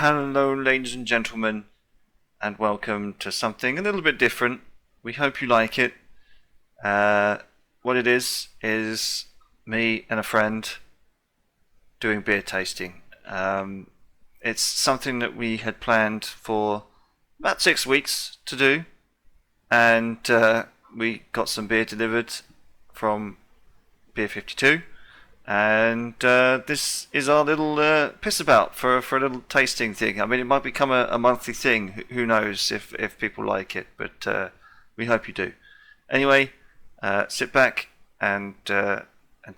Hello, ladies and gentlemen, and welcome to something a little bit different. We hope you like it. What it is me and a friend doing beer tasting. It's something that we had planned for about 6 weeks to do, and we got some beer delivered from Beer 52. And this is our little piss about for a little tasting thing. I mean, it might become a monthly thing. Who knows if people like it, but we hope you do. Anyway, sit back and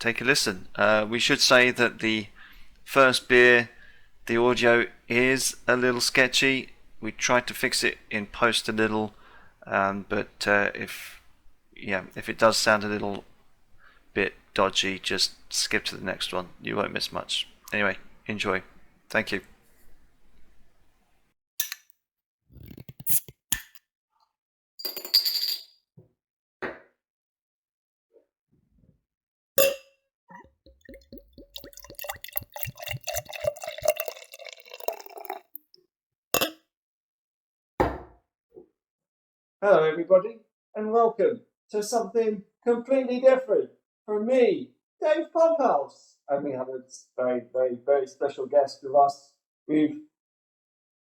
take a listen. We should say that the first beer, the audio is a little sketchy. We tried to fix it in post a little, but if it does sound a little bit dodgy, just skip to the next one. You won't miss much. Anyway, enjoy. Thank you. Hello everybody, and welcome to something completely different from me, Dave Pumphouse. And we have a very special guest with us. We've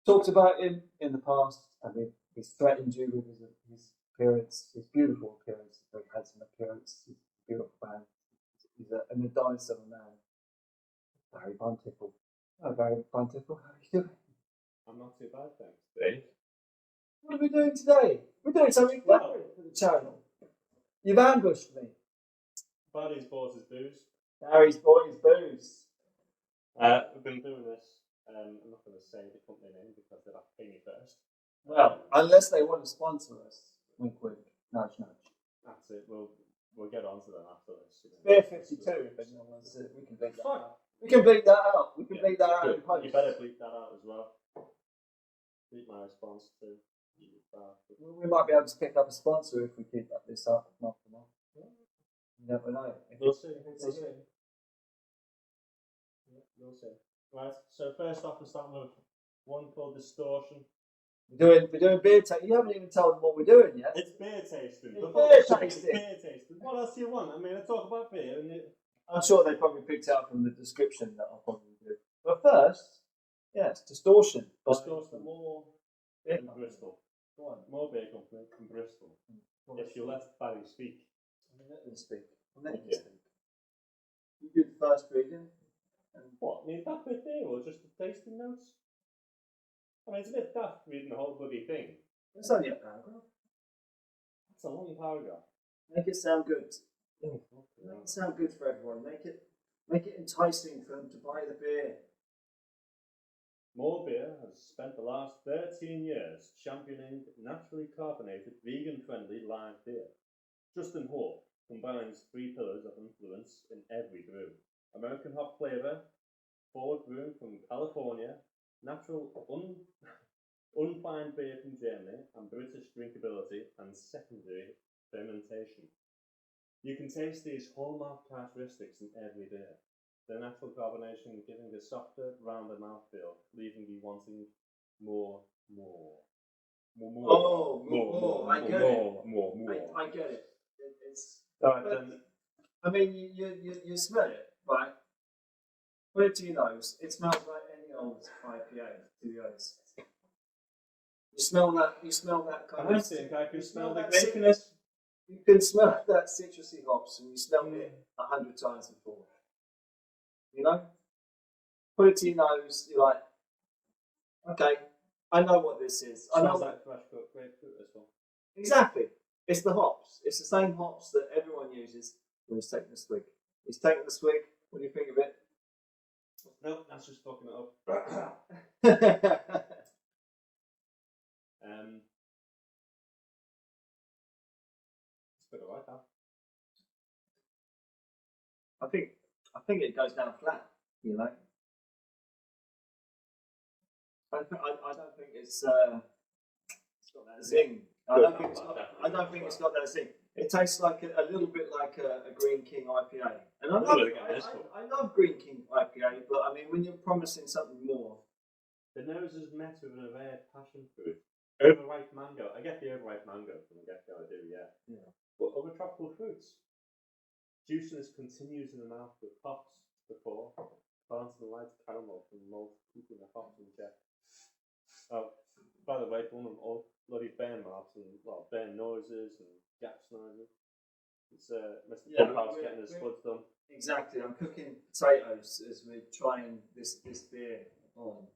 talked about him in the past, and we've threatened you with his appearance, his beautiful appearance, his very handsome appearance, his beautiful man. He's an Adonis of a man, Barry Buntickle. Hello Barry Buntickle, how are you doing? I'm not too bad, thanks, Dave. What are we doing today? We're doing something different for the channel. You've ambushed me. Barry's bought his booze. Barry's bought his booze. We've been doing this. I'm not going to say the company name because they'll have to pay me first. Well, unless they want to sponsor us. Wink, wink. Nudge, nudge. That's it. We'll get on to them after this. Beer 52, if anyone wants it. We can bleep that out. We can bleep that out. We can bleep that out in post. You better bleep that out as well. Bleep my response too. We might be able to pick up a sponsor if we keep this up month to month. You never know. We'll see. We'll see. Yeah, we'll see. Right. So first off, we're starting with one called Distortion. We're doing beer tasting. You haven't even told them what we're doing yet. It's beer tasting. It's beer tasting. What else do you want? I mean, I talk about beer, and I'm sure they probably picked out from the description that I'll probably do. But first, yes, Distortion. Distortion. More in Bristol. Go on. More beer company from Bristol. If you let Barry speak. Let them speak. Let them speak. You do the first reading. And what? Need that bit there, or just the tasting notes? I mean, it's a bit daft reading the whole bloody thing. It's only a paragraph. It's a long paragraph. Make it sound good. Make it sound good for everyone. Make it enticing for them to buy the beer. More Beer has spent the last 13 years championing naturally carbonated, vegan-friendly live beer. Justin Hope combines three pillars of influence in every brew: American hop flavor, forward brewing from California, natural unfined beer from Germany, and British drinkability and secondary fermentation. You can taste these hallmark characteristics in every beer. The natural carbonation giving a softer, rounder mouthfeel, leaving you wanting more. I get it. I get it. It's. I mean, you smell it, right? Put it to your nose. It smells like any old IPA, to be honest. You smell that. You smell that kind of. I think I can smell the grapeness. You can smell that citrusy hops, and you smelled it 100 times before. You know? Put it to your nose, you're like, okay, I know what this is. I know like fresh cut grapefruit as well. Exactly. It's the hops. It's the same hops that everyone uses when he's taking the swig. He's taking the swig. What do you think of it? No, that's just fucking it up. It's a bit alright, that. I think it goes down flat, you know. I don't think it's got that zing. I don't think it's got that zing. It tastes like a little bit like a Green King IPA. And I love Green King IPA, but I mean, when you're promising something more, The nose is met with an array of passion fruit. Overripe mango. I get the overripe mango from the get-go, I do, yeah. But other tropical fruits. Juiciness continues in the mouth with hops before, balancing the light caramel from malt, keeping the hops in check. Oh, by the way, one of them all bloody burn marks and, well, burn noises and gaps noises. It's Mr. Pumphouse getting his spuds done. Exactly, I'm cooking potatoes as we're trying this beer on.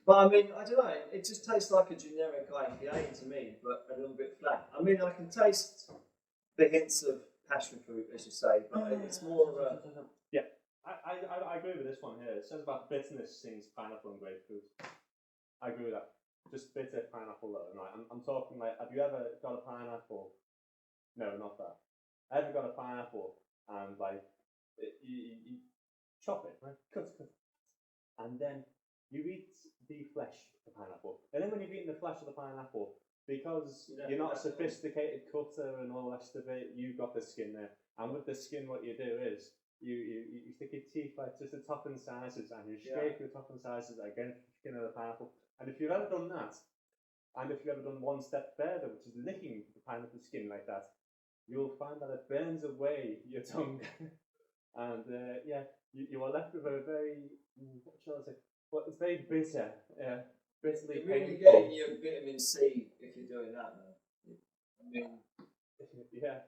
But I mean, I don't know, it just tastes like a generic IPA to me, but a little bit flat. I mean, I can taste the hints of passion fruit, as you say, but it's more of a... Yeah, I agree with this one here. It says about bitterness sings pineapple and grapefruit. I agree with that. Just bitter pineapple though. Right? I'm talking like, have you ever got a pineapple? No, not that. Ever got a pineapple and like, you chop it, right? Cut, and then you eat the flesh of the pineapple. And then when you've eaten the flesh of the pineapple, because you're not a sophisticated cutter and all the rest of it, you've got the skin there. And with the skin, what you do is you stick your teeth like just the top and sizes, and you scrape your top and sizes against the skin of the pineapple. And if you've ever done that, and if you've ever done one step further, which is licking the pineapple skin like that, you'll find that it burns away your tongue. And you are left with a very, what shall I say? Well, it's very bitter, bitterly You're really painful. getting your vitamin C if you're doing that, man. I mean, yeah.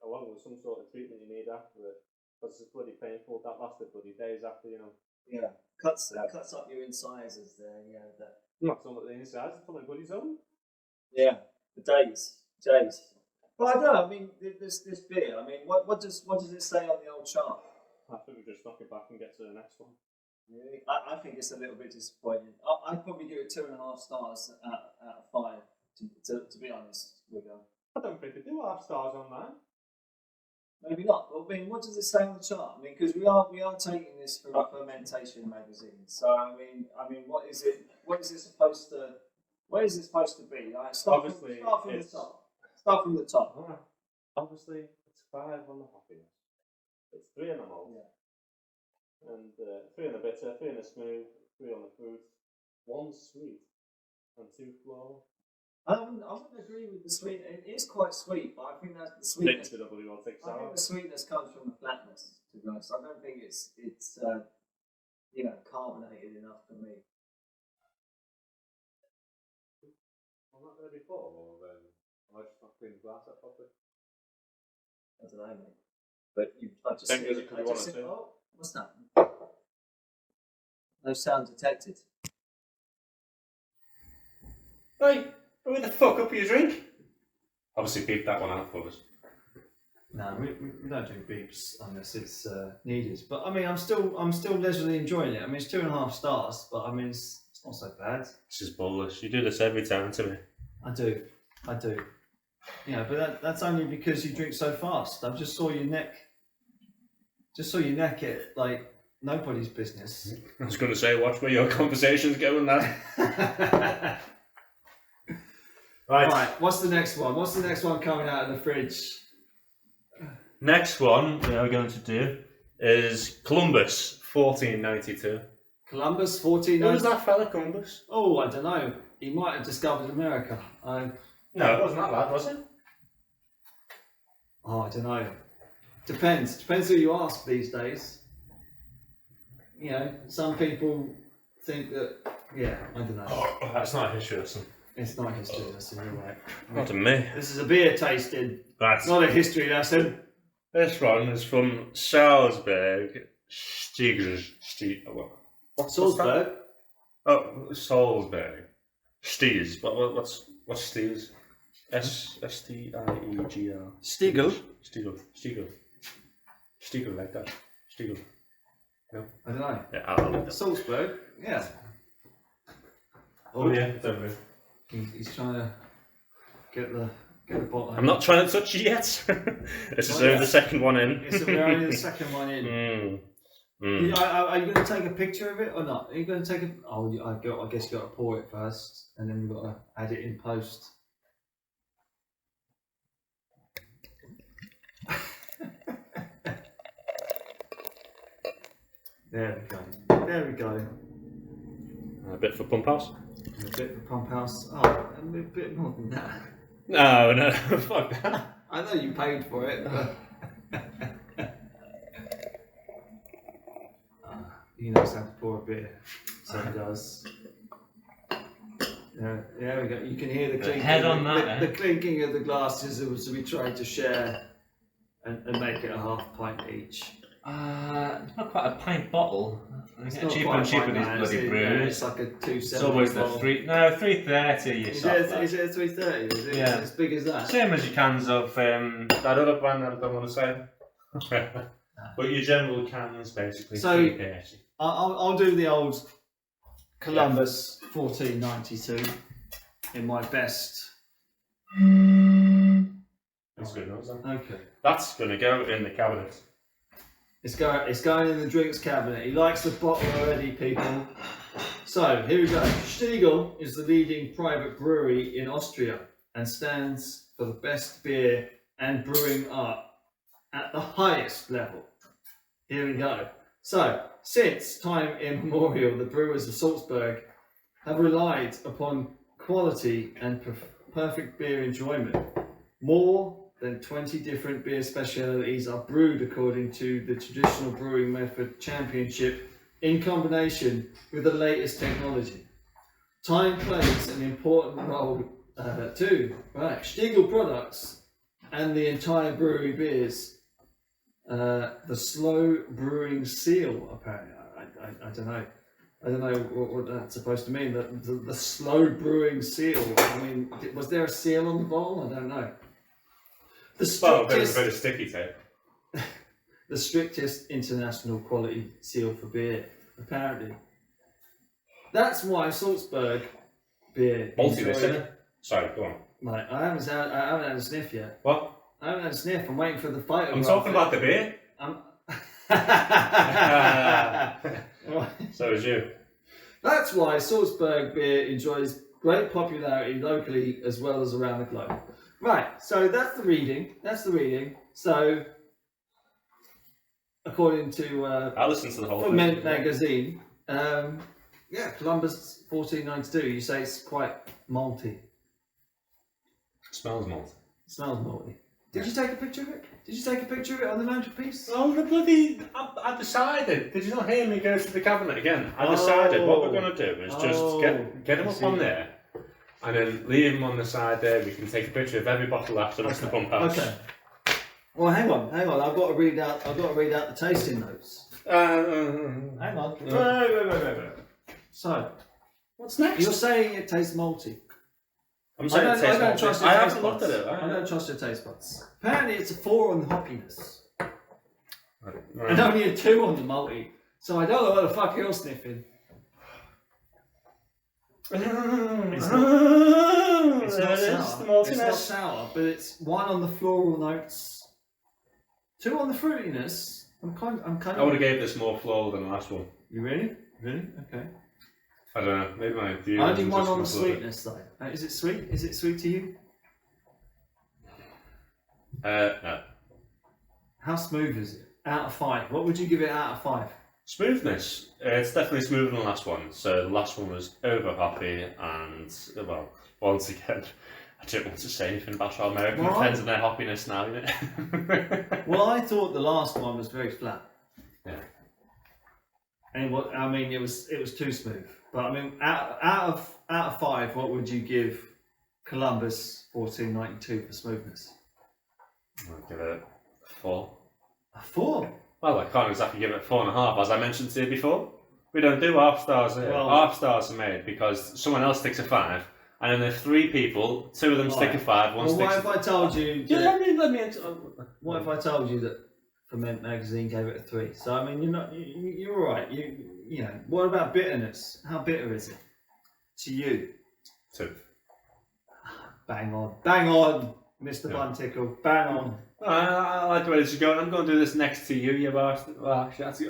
Along with some sort of treatment you need after it, because it's bloody painful. That lasted bloody days after, you know. yeah, cuts up your incisors there. Yeah, that. Not so much the inside, it's probably bloody zone. Yeah, the days. But I don't know. I mean, this beer. I mean, what does it say on the old chart? I think we just knock it back and get to the next one. Really? I think it's a little bit disappointing. I'd probably give it 2.5 stars out of 5. To be honest with you. I don't think they do have stars on that. Maybe not. But I mean, what does it say on the chart? I mean, because we are taking this from a fermentation magazine. So I mean, what is it? What is it supposed to? What is it supposed to be? Like, start from the top. Start from the top. All right. Obviously, it's 5 on the hoppiness. It's 3 on the malt. Yeah. And 3 on the bitter, 3 on the smooth, 3 on the fruit, 1 sweet, and 2 floral. I wouldn't agree with the sweet. It is quite sweet, but I think that the sweetness. I think the sweetness comes from the flatness. To be honest, I don't think it's carbonated enough for me. I'm not there before, or am I just not cleaning the glass up properly? I don't know, mate. But I just said, oh, what's that? No sound detected. Hey, who the fuck up your drink? Obviously beep that one out for us. No, we don't do beeps unless it's needed. But I mean, I'm still leisurely enjoying it. I mean, it's 2.5 stars, but I mean, it's not so bad. This is bullish. You do this every time to me. I do. Yeah, but that's only because you drink so fast. I just saw your neck. It like nobody's business. I was going to say, watch where your conversation's going, lad. Right. What's the next one? What's the next one coming out of the fridge? Next one we are going to do is Columbus, 1492. Columbus, 1492. Who was that fella, Columbus? Oh, I don't know. He might have discovered America. No, it wasn't that lad, was it? Oh, I don't know. Depends who you ask these days. You know, some people think that. Yeah, I don't know. Oh, that's not a history lesson. It's not a history lesson, you're right. Not to me. This is a beer tasting. That's not a history lesson. This one is from Salzburg. Salzburg? Oh, Salzburg. Steers. What's Steers? S-T-I-E-G-R. Stiegel? Stiegel like that. Stiegel. No? I don't know. Yeah, I'll leave that. Salzburg? Yeah. Oh yeah, it's over. He's trying to get the bottle. I'm not trying to touch it yet. This is only the second one in. Yes, we're only the second one in. Are you going to take a picture of it or not? Are you going to take a... Oh, I guess you got to pour it first, and then we've got to add it in post. There we go. there we go. A bit for Pumphouse. A bit for Pumphouse. Oh, a bit more than that. No, fuck that. I know you paid for it, but he knows how to pour a beer, so he does. There we go. You can hear the clinking. Head on that. The clinking of the glasses as we tried to share and make it a half pint each. It's not quite a pint bottle. It's It's not cheaper quite and cheaper pint these now, bloody is it? brews. Yeah, it's like a 270. It's always the bottle. 330. You Is soft it that. a 330? Is it Yeah. as big as that? Same as your cans of That other brand that I don't want to say. But your general cans basically. So- 330. I'll do the old Columbus 1492 in my best. That's good enough, then. Okay. That's going to go in the cabinet. It's going in the drinks cabinet. He likes the bottle already, people. So here we go. Stiegl is the leading private brewery in Austria and stands for the best beer and brewing art at the highest level. Here we go. So since time immemorial, the brewers of Salzburg have relied upon quality and perfect beer enjoyment. More than 20 different beer specialities are brewed according to the traditional brewing method championship in combination with the latest technology. Time plays an important role too. Right, Stiegl products and the entire brewery beers. The slow brewing seal, apparently. I don't know. I don't know what that's supposed to mean. The slow brewing seal. I mean, was there a seal on the bottle? I don't know. Well, there's a bit of sticky tape. The strictest international quality seal for beer, apparently. That's why Salzburg beer. Maltiness, isn't it? Sorry, go on. Like, I haven't had a sniff yet. What? I haven't had a sniff. I'm waiting for the photo. I'm talking about the beer. So is you. That's why Salzburg beer enjoys great popularity locally as well as around the globe. Right, so that's the reading. So, according to I listened to the whole Ferment thing. magazine, Columbus 1492. You say it's quite malty. Smells malt. Smells malty. Did you take a picture of it? Did you take a picture of it on the mantelpiece? Oh, the bloody... I decided. Did you not hear me go to the cabinet again? I decided what we're going to do is just get them up on there and then leave them on the side there. We can take a picture of every bottle after Mr. Pumphouse. Okay. Well, hang on. I've got to read out the tasting notes. Hang on. Wait. So, What's next? you're saying it tastes malty. I'm saying it tastes don't trust malty. your I taste haven't looked buds. at it. I don't trust your taste buds. Apparently, it's a 4 on the hoppiness and Right. only a 2 on the malty. So I don't know what the fuck you're sniffing. It's not It's sour. the maltiness. It's not sour, but it's 1 on the floral notes, 2 on the fruitiness. I'm kind I would have of. gave this more floral than the last one. You really? Okay. I don't know. Maybe my view Only isn't 1 just on the muscle of it. sweetness though. Is it sweet? Is it sweet to you? No. How smooth is it? Out of 5. What would you give it out of 5? Smoothness. It's definitely smoother than the last one. So the last one was over hoppy and, well, once again, I don't want to say anything about our American Well, friends and their hoppiness now, you know? Well, I thought the last one was very flat. Yeah. And it was too smooth. But I mean, out of 5, what would you give Columbus 1492 for smoothness? I'll give it a 4. A 4. Well, I can't exactly give it 4.5, as I mentioned to you before. We don't do half stars here. Well- Half stars are made because someone else sticks a 5, and then there's 3 people, 2 of them stick a 5, one Well, sticks what if I told you? Yeah, That, let me what if I told you that Ferment magazine gave it a 3? So I mean, you're all right. You know. What about bitterness? How bitter is it to you? 2. Bang on, Mr. Yeah. Buntickle. Bang on. I like the way this is going. I'm going to do this next to you, you bastard. Well, actually, that's it.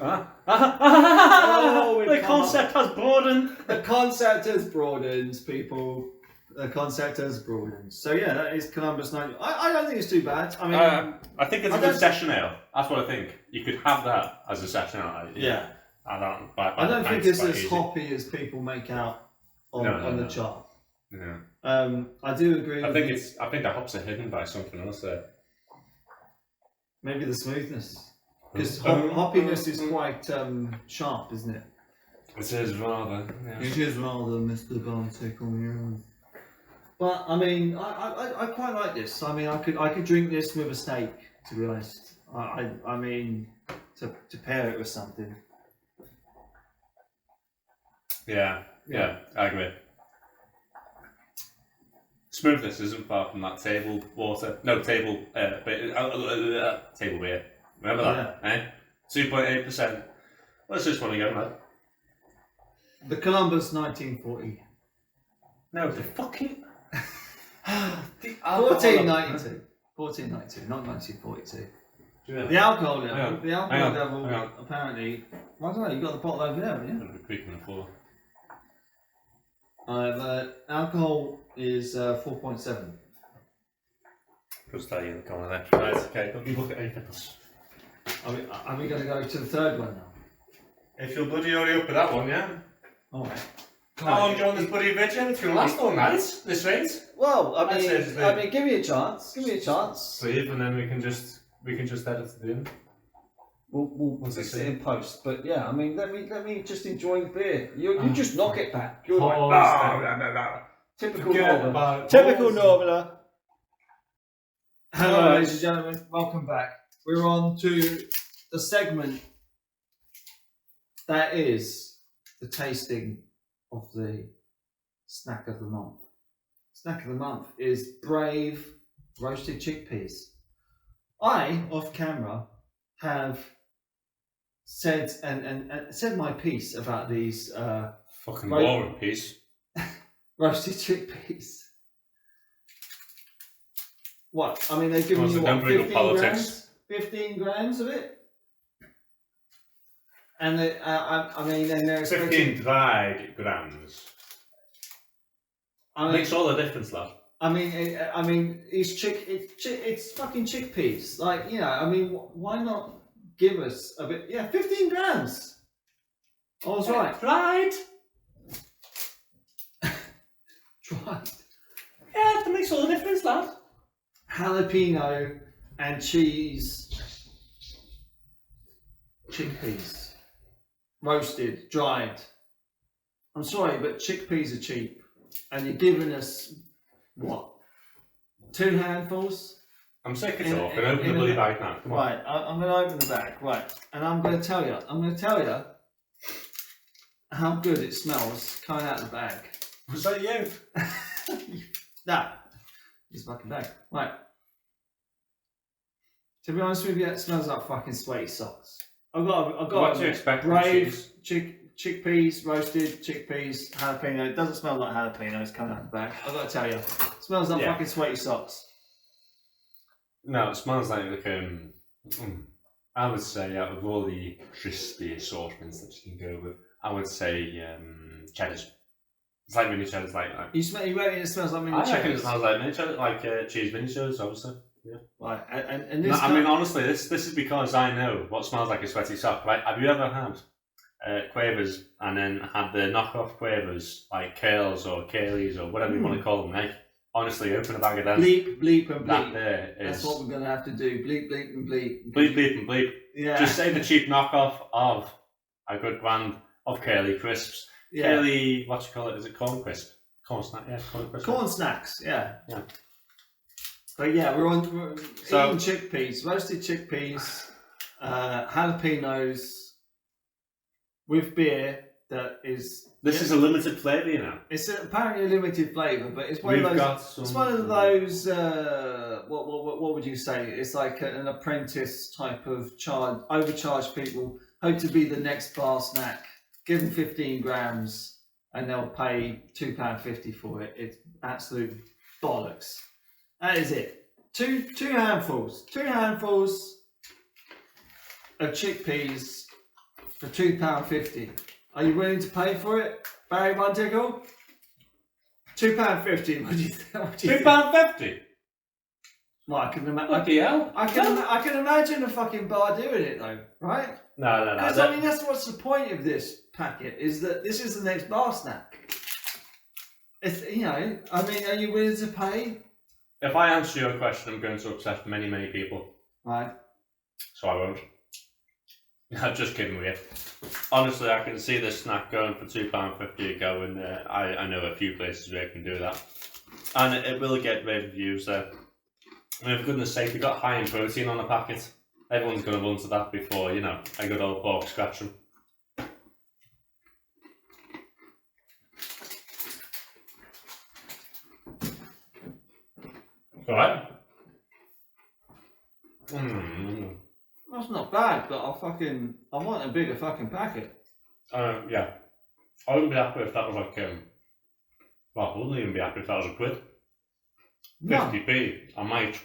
The concept has broadened. The concept has broadened, people. The concept has broadened. So yeah, that is Columbus 90. I don't think it's too bad. I mean, I think it's a good session ale. That's what I think. You could have that as a session ale. yeah. I don't. I don't think it's as hoppy as people make out on the chart. No. I do agree. I think the hops are hidden by something else there. Maybe the smoothness, because hoppiness is quite sharp, isn't it? It is rather. Yeah. It is rather, Mr. Buntickle. Yeah. But I mean, I quite like this. I mean, I could drink this with a steak, to be honest. I mean, to pair it with something. Yeah, I agree. Smoothness isn't far from that table water. No, table beer. Remember that, eh? 2.8%. What's this one again, man? The Columbus 1940. No, the fucking... 1492. 1492, not 1942. Yeah. The alcohol level. Hang on. The alcohol level apparently. I don't know. You got the bottle over there, haven't you? I'm be creaking the floor. The alcohol is 4.7. Just tell you in the corner there. Right, okay. Don't you look at anything else. Are we going to go to the third one now? If you'll bloody hurry up with that one, yeah. All right. How long do you want this bloody video? It's going to last all night. This rate. Well, I mean, give me a chance. Give me a chance. Sleep, and then we can just edit it in. We'll fix it in post. But yeah, I mean, let me just enjoy the beer. You just knock it back. You're like, typical northerner. Typical northerner. Hello, ladies and gentlemen. Welcome back. We're on to the segment that is the tasting of the snack of the month. Snack of the month is Brave roasted chickpeas. I, off camera, have said and said my piece about these fucking boring piece. roasted chickpeas. What? I mean, they've given you what, 15 grams of it? And they, I mean, and they're 15 dried grams. Makes all the difference, lad. I mean, it's fucking chickpeas. Like, you know, I mean, why not give us a bit? Yeah, 15 grams. I was right. Dried. Dried. Yeah, that makes all the difference, lad. Jalapeno and cheese chickpeas. Roasted, dried. I'm sorry, but chickpeas are cheap. And you're giving us, what, 2 handfuls? I'm sick of talking. Open the bloody bag now. Come on. Right, I'm going to open the bag. Right, and I'm going to tell you how good it smells coming out of the bag. Was that you? Nah, it's fucking bag. Right. To be honest with you, it smells like fucking sweaty socks. I've got what do you expect? Brave chickpeas, roasted chickpeas, jalapeno. It doesn't smell like jalapeno. It's coming out of the bag. I've got to tell you, it smells like fucking sweaty socks. No, it smells like I would say out of all the crispy assortments that you can go with, I would say cheddars. It's like mini cheddars, like You reckon it smells like mini cheddars? I reckon it smells like mini cheddars, like cheese mini cheddars, obviously. Yeah. Right, and this. No, I mean, honestly, this is because I know what smells like a sweaty sock. Right? Have you ever had Quavers and then had the knockoff Quavers like Curls or Curlies or whatever you want to call them? Like, honestly, open a bag of them. Bleep, bleep, and bleep. That there is. That's what we're gonna have to do. Bleep, bleep, and bleep. Bleep, bleep, and bleep. Yeah. Just say the cheap knockoff of a good brand of Curly crisps. Yeah. Curly, what you call it? Is it corn crisp? Corn snack, yeah, corn crisp. Corn snacks, yeah. Yeah. But yeah, we're eating chickpeas, roasted chickpeas, jalapenos with beer that is. This is a limited flavour, you know. It's apparently a limited flavour, but it's one of those. It's one of those. What would you say? It's like an apprentice type of overcharged people hope to be the next bar snack. Give them 15 grams and they'll pay £2.50 for it. It's absolute bollocks. That is it. Two handfuls of chickpeas for £2.50. Are you willing to pay for it, Barry Buntickle? £2.50. What do you think? £2.50. Well, I can What the hell? I can imagine a fucking bar doing it though, right? No. Because I mean, that's what's the point of this packet, is that this is the next bar snack. It's, you know, I mean, are you willing to pay? If I answer your question, I'm going to upset many, many people. Right. So I won't. I'm just kidding with you. Honestly, I can see this snack going for £2.50 a go, and I know a few places where I can do that. And it will get rave reviews there. I mean, for goodness sake, we got high in protein on the packet. Everyone's going to run to that before, you know, a good old pork scratching. Alright. That's not bad, but I want a bigger fucking packet. Yeah. I wouldn't be happy if that was like, well, I wouldn't even be happy if that was £1. No. 50p, I might.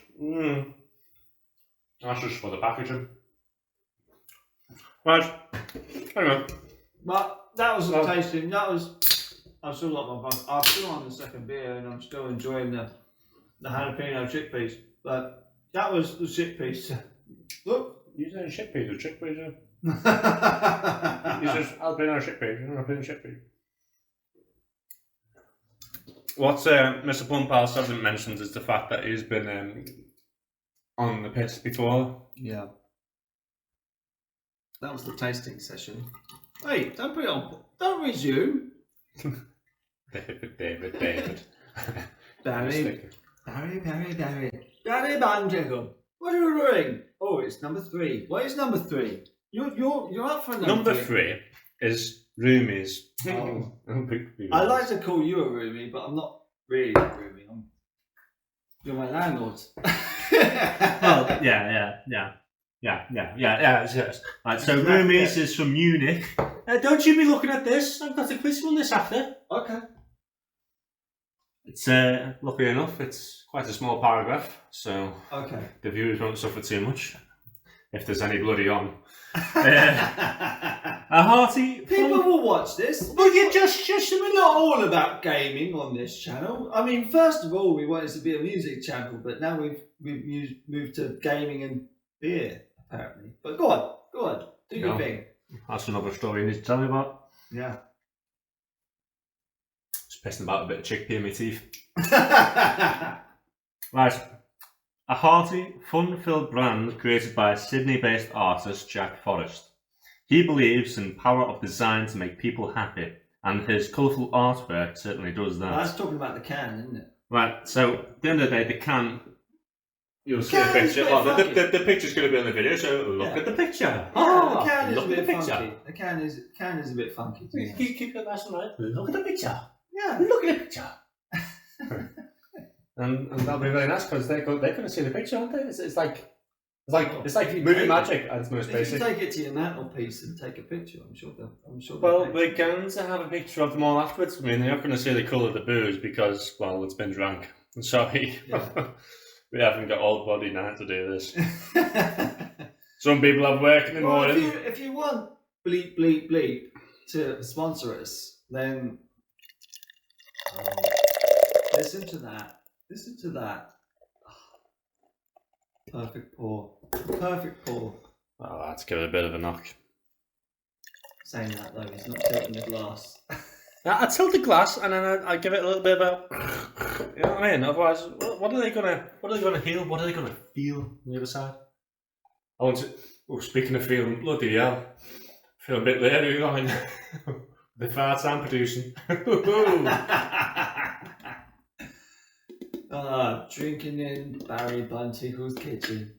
That's just for the packaging. Right. Anyway. But that was tasting. That was. I still like my bun. I'm still on the second beer, and I'm still enjoying the jalapeno chickpeas. But that was the chickpeas. Look. You said chickpeas or chickpeas? Yeah. You said jalapeno chickpeas. Jalapeno chickpeas. What Mr. Pumphouse hasn't mentioned is the fact that he's been on the piss before. Yeah. That was the tasting session. Hey, don't put it on. Don't resume. David. Barry Buntickle. What are you doing? Oh, it's number 3. What is number 3? You're up for number 3 is roomies. Oh. I like to call you a roomie, but I'm not really a roomie. You're my landlord. Well, yeah. Yes. Right, so roomies is from Munich. Don't you be looking at this? I've got a quiz on this after. Okay. It's luckily enough, it's quite a small paragraph, so okay. The viewers won't suffer too much if there's any bloody on. A hearty. People will watch this. Well, you just we're not all about gaming on this channel. I mean, first of all, we wanted to be a music channel, but now we've moved to gaming and beer apparently. But go on, do your thing. That's another story you need to tell me about. Yeah. Just pissing about a bit of chickpea in my teeth. Right. A hearty, fun-filled brand created by Sydney-based artist Jack Forrest. He believes in the power of design to make people happy, and his colourful artwork certainly does that. That's talking about the can, isn't it? Right, so at the end of the day, the can, you'll see a picture. Well, the picture's going to be on the video, so look at the picture. The can is a bit funky. The can is a bit funky. Keep it nice and light. Look at the picture. Yeah. Look at the picture. and that'll be really nice because they're going to see the picture, aren't they? It's like movie magic at its most basic. If you take it to your mantelpiece and take a picture, I'm sure. Well, we're going to have a picture of them all afterwards. I mean, they're not going to see the colour of the booze because, well, it's been drunk. I'm sorry. Yeah. We haven't got old body now to do this. Some people have work in the morning. If you want bleep bleep bleep to sponsor us, then listen to that. Perfect pour. Well, let's give it a bit of a knock. Saying that though, he's not tilting the glass. I tilt the glass and then I give it a little bit of a. You know what I mean? Otherwise, what are they gonna heal? What are they gonna feel on the other side? I want to. Oh, speaking of feeling, bloody hell, feel a bit leery going. The farts I'm producing. Drinking in Barry Buntickle's kitchen.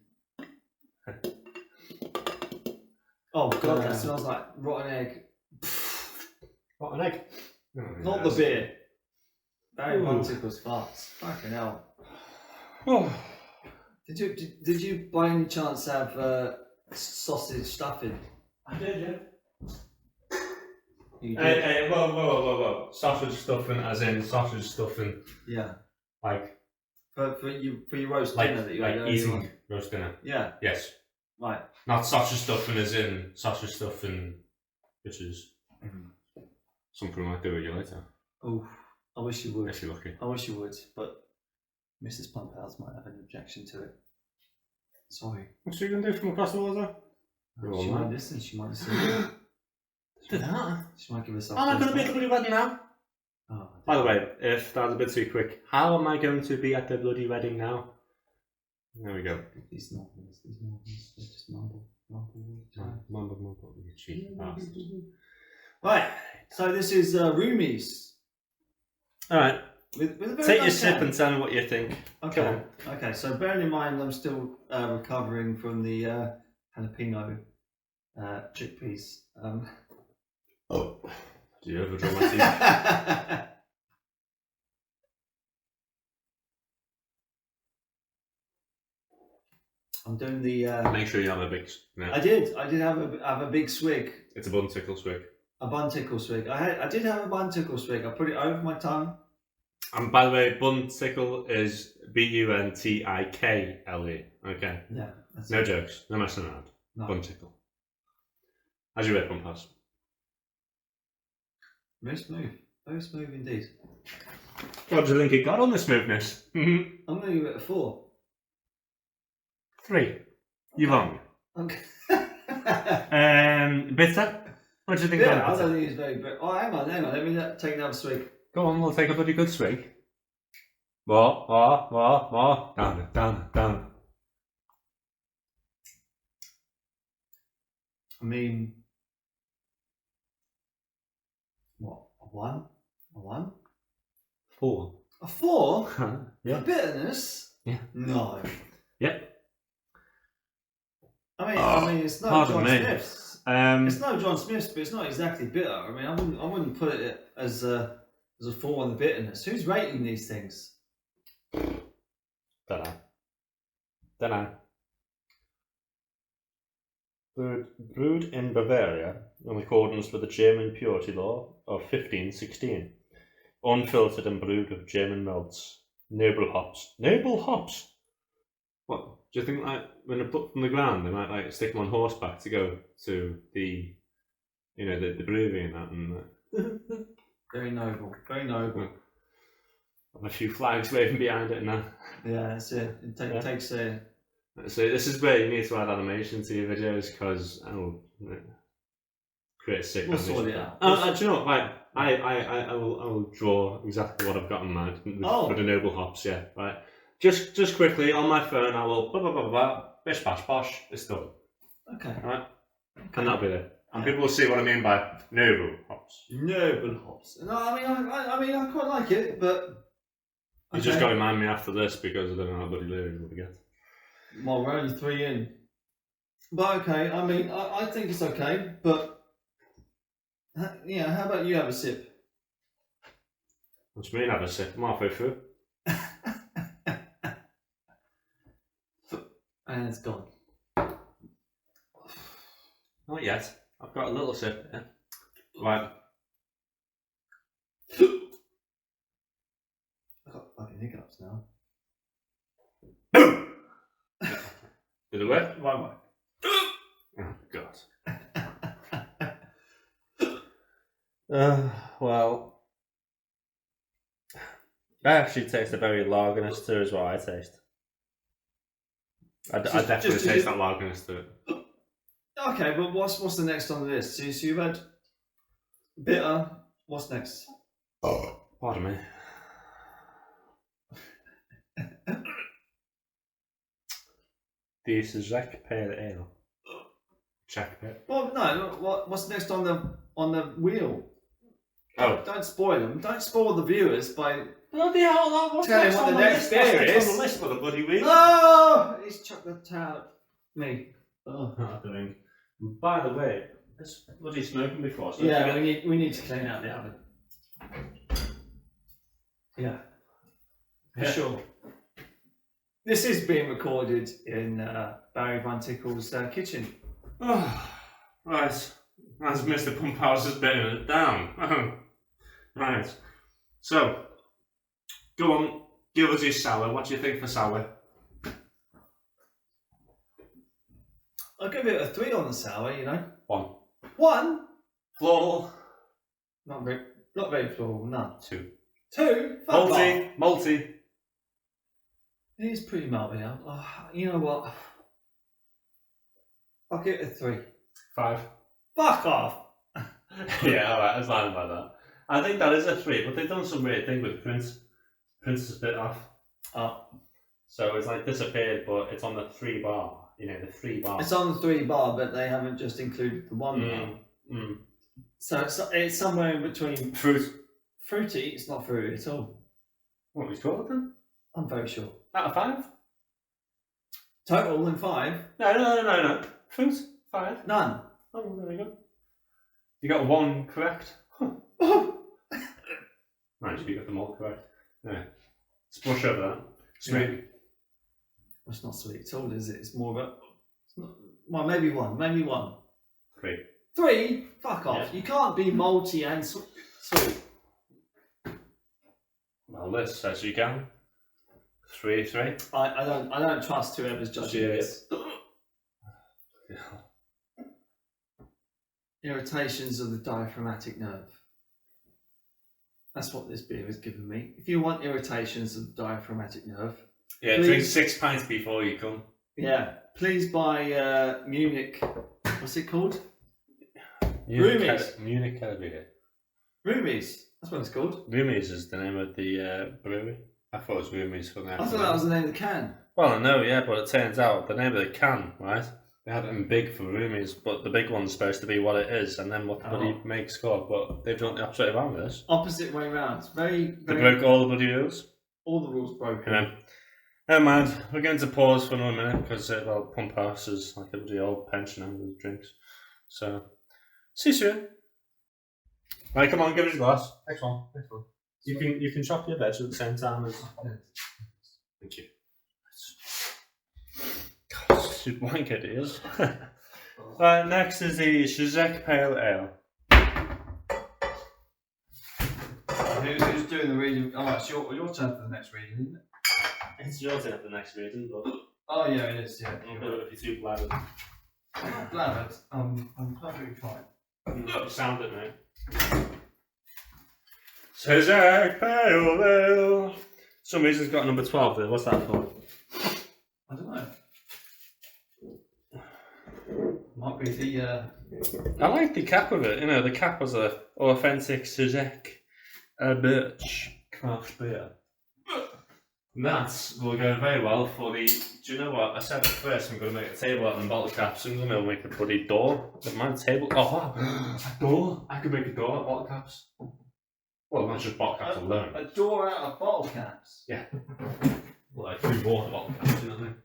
Oh god, that smells like rotten egg. Rotten egg? Oh, not the beer. Barry Buntickle's farts. Fucking hell. Oh. Did you by any chance have sausage stuffing? I did, yeah. You did? Hey, whoa. Sausage stuffing as in sausage stuffing. Yeah. Like for your roast dinner that you had eating roast dinner. Yeah. Yes. Right. Not sausage stuffing as in sausage stuffing, which is something I might do with you later. Oh, I wish you would. If you're lucky. I wish you would, but Mrs. Pumphouse might have an objection to it. Sorry. What's she going to do from across the water? She might listen. She might listen. Do that. She might give us. How am I going to be at the bloody wedding now? Oh, By the way, if that was a bit too quick, how am I going to be at the bloody wedding now? There we go. These novels, they're just mumble. Mumble, you cheeky bastard. Right, so this is Roomies. Alright, With a very take your nice sip can. and tell me what you think. Okay. Okay. So bearing in mind, I'm still recovering from the jalapeno chickpeas. Oh, do you ever draw my teeth? I'm doing the. Make sure you have a big. No. I did have a big swig. It's a Buntickle swig. A Buntickle swig. I did have a Buntickle swig. I put it over my tongue. And by the way, Buntickle is Buntikle. Okay. Yeah. That's No it. jokes. No messing around. No. Buntickle. How's your Pumphouse? Very smooth. Very smooth indeed. What do you think it got on the smoothness? I'm going to give it a 4. 3. You're wrong. Okay. Bitter? What do you think Yeah, I about don't bitter? think it's very bitter. Oh, hang on. Let me take another swig. Go on, we'll take a bloody good swig. More. Down it. I mean, what? A 1? A 1? 4. A 4? Yeah. For bitterness? Yeah. No. Yep. I mean, it's no pardon John me. Smith's. Um, It's no John Smith's, but it's not exactly bitter. I mean, I wouldn't put it as a 4 on the bitterness. Who's rating these things? Dunno. Brewed in Bavaria in accordance with the German purity law of 1516. Unfiltered and brewed with German malts. Noble hops. Noble hops? What? Do you think like when they're put from the ground they might like stick them on horseback to go to the the brewery and that and Very noble. Very noble. have a few flags waving behind it and that. Yeah, that's it. It takes a. So this is where you need to add animation to your videos because I will create a sick We'll animation. sort it out. Do you know what? Right, I will draw exactly what I've got in mind with the noble hops. Yeah, right. Just quickly on my phone, I will blah blah blah blah. Bish bash bosh. It's done. Okay. All right, and that'll be it. And people will see what I mean by noble hops. Noble hops. No, I mean, I quite like it, but. You just got to remind me after this because I don't know how bloody lyrics will get. Well, we're only 3 in. But okay, I mean, I think it's okay, but. Yeah, how about you have a sip? What do you mean have a sip? I'm halfway through. And it's gone. Not yet. I've got a little sip. Yeah. Right. I've got fucking hiccups now. Did it work? Right. Oh God. Well, I actually taste a very lagerness to it, is what I taste. I definitely taste that lagerness to it. Okay, but what's the next on the list? So you've had bitter. What's next? Pardon me. The Czech Pale Ale. Czech Pale. Well, no. What's next on the wheel? Oh. Don't spoil them. Don't spoil the viewers by. Bloody hell! What's Tell him next what on the the next list? beer What's next is. on the list for the bloody week? Oh, he's chucked the towel at me. Oh, I think. By the way, this bloody smoking before. So Yeah, we need to clean out the oven. Yeah, for sure. This is being recorded in Barry Buntickle's kitchen. Oh, right. As Mr. Pumphouse has bedded it down. Right. So, go on, give us your sour. What do you think for sour? I'll give it a 3 on the sour, 1. 1? Floral. Not very floral, no. 2. 2? Fuck off. Multi. It is pretty malty. You know what? I'll give it a 3. 5. Fuck off! Yeah, alright, I was lying about that. I think that is a 3, but they've done some weird thing with Prince. Prince is a bit off. Oh. So it's like disappeared, but it's on the 3 bar. You know, the 3 bar. It's on the 3 bar, but they haven't just included the 1 bar. So it's somewhere in between. Fruity? It's not fruity at all. What was called then? I'm very sure. Out of 5? Total in 5? No. Fruit? 5? None. Oh, there we go. You got 1 correct. Nice, you got them all correct. Yeah. Splash over that. Sweet. Yeah. It's not sweet at all, is it? It's more of a... Well, maybe 1. Maybe 1. 3. 3? Fuck off. Yeah. You can't be malty and sweet. Well, this says you can. 3. I don't trust whoever's judging this. Irritations of the diaphragmatic nerve. That's what this beer has given me. If you want irritations of the diaphragmatic nerve, yeah, please, drink 6 pints before you come. Yeah, please buy Munich. What's it called? Roomies. Munich beer. Roomies. That's what it's called. Roomies is the name of the brewery. I thought it was Roomies for that. I thought that was the name of the can. Well, no, yeah, but it turns out the name of the can, right? They had it in big for Roomies, but the big one's supposed to be what it is, and then what the bloody makes score. But they've done the opposite around with this. Opposite way round. It's very. They broke all the bloody rules. All the rules broken. Yeah. Never mind. We're going to pause for another minute because well, Pumphouse is like a bloody old pensioner with drinks. So, see you soon. Right, come on, give us a glass. Next one. You can chop your veg at the same time as. Thank you. God, stupid wank ideas. Right, next is the Shizek Pale Ale. Who's doing the reading? Oh, it's your turn for the next reading, isn't it? It's your turn for the next reading, but. Oh, yeah, it is, yeah. I'll do it if you're too blabbered. I'm not blabbered. I'm perfectly fine. You sound it, mate. Shizek Pale Ale. Some reason it's got number 12 there. What's that for? I don't know. Might be the. I like the cap of it. You know, the cap was a authentic Shizek birch craft beer. That will go very well for the. Do you know what? I said at first I'm going to make a table out of the bottle caps. I'm going to make a bloody door. At my table. Oh, wow. A door? I could make a door out of bottle caps. Well, not just bottle caps alone. A door out of bottle caps? Yeah. Well, like 3 water bottle caps, you know what I mean?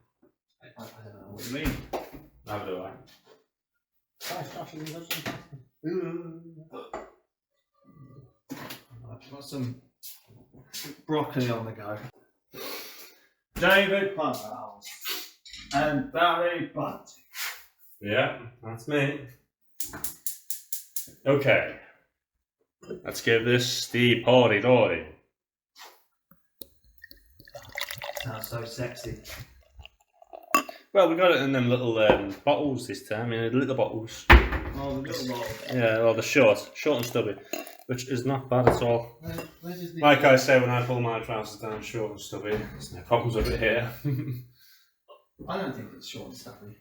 I don't know what you mean. Neither do I. I've got some broccoli on the go. David Pumphouse and Barry Buntickle. Yeah, that's me. Okay. Let's give this the party dory. Sounds so sexy. Well, we got it in them little bottles this time, in little bottles. Oh, the little bottle. Yeah, well, the short and stubby, which is not bad at all. Like I say, when I pull my trousers down short and stubby, there's no problems with it here. I don't think it's short and stubby.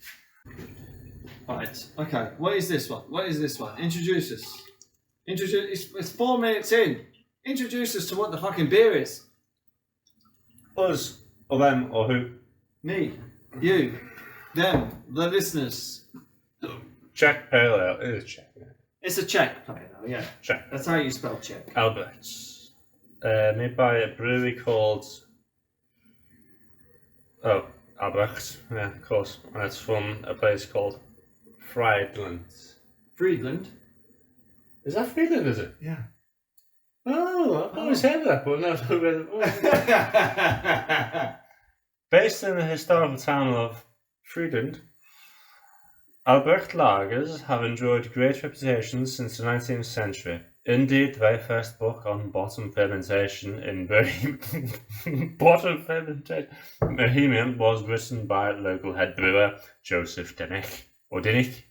Right, okay, what is this one? Introduce us. It's 4 minutes in. Introduce us to what the fucking beer is. Us, or them, or who? Me, you, them, the listeners. Czech Pale Ale. It is Czech. It's a Czech player though, yeah. Czech. That's how you spell Czech. Alberts. Made by a brewery called... Oh, Albrecht. Yeah, of course. And it's from a place called Friedland. Friedland? Is that Friedland, is it? Yeah. Oh, I've always heard that, but never read it. Based in the historical town of Friedland, Albrecht lagers have enjoyed great reputation since the 19th century. Indeed, the very first book on bottom fermentation in Bohemian was written by local head brewer Joseph Dinnick. Or Dinnick?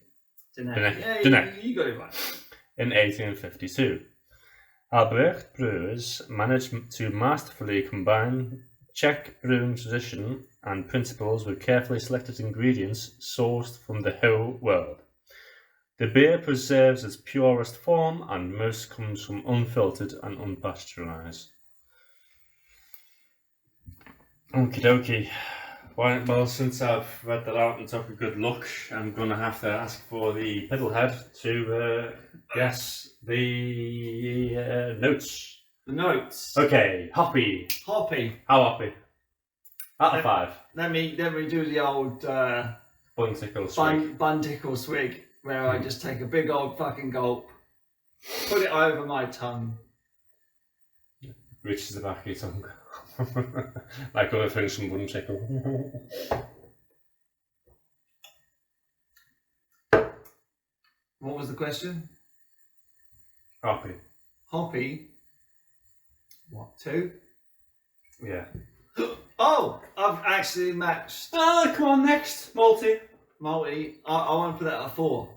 Dinnick. You got it right. In 1852. Albrecht brewers managed to masterfully combine Czech brewing tradition and principles with carefully selected ingredients sourced from the whole world. The beer preserves its purest form, and most comes from unfiltered and unpasteurized. Okie dokie. Well, since I've read that out and took a good look, I'm going to have to ask for the piddlehead to guess the notes. The notes. Okay, hoppy. Hoppy. How hoppy? Out of 5. Let me do the old Buntickle swig. Buntickle swig, where I just take a big old fucking gulp, put it over my tongue. Reaches the back of your tongue. Like other things from Buntickle. What was the question? Hoppy. Hoppy. What, 2? Yeah. Oh, I've actually matched. Oh, come on, next. Multi. Multi. I want to put that at 4.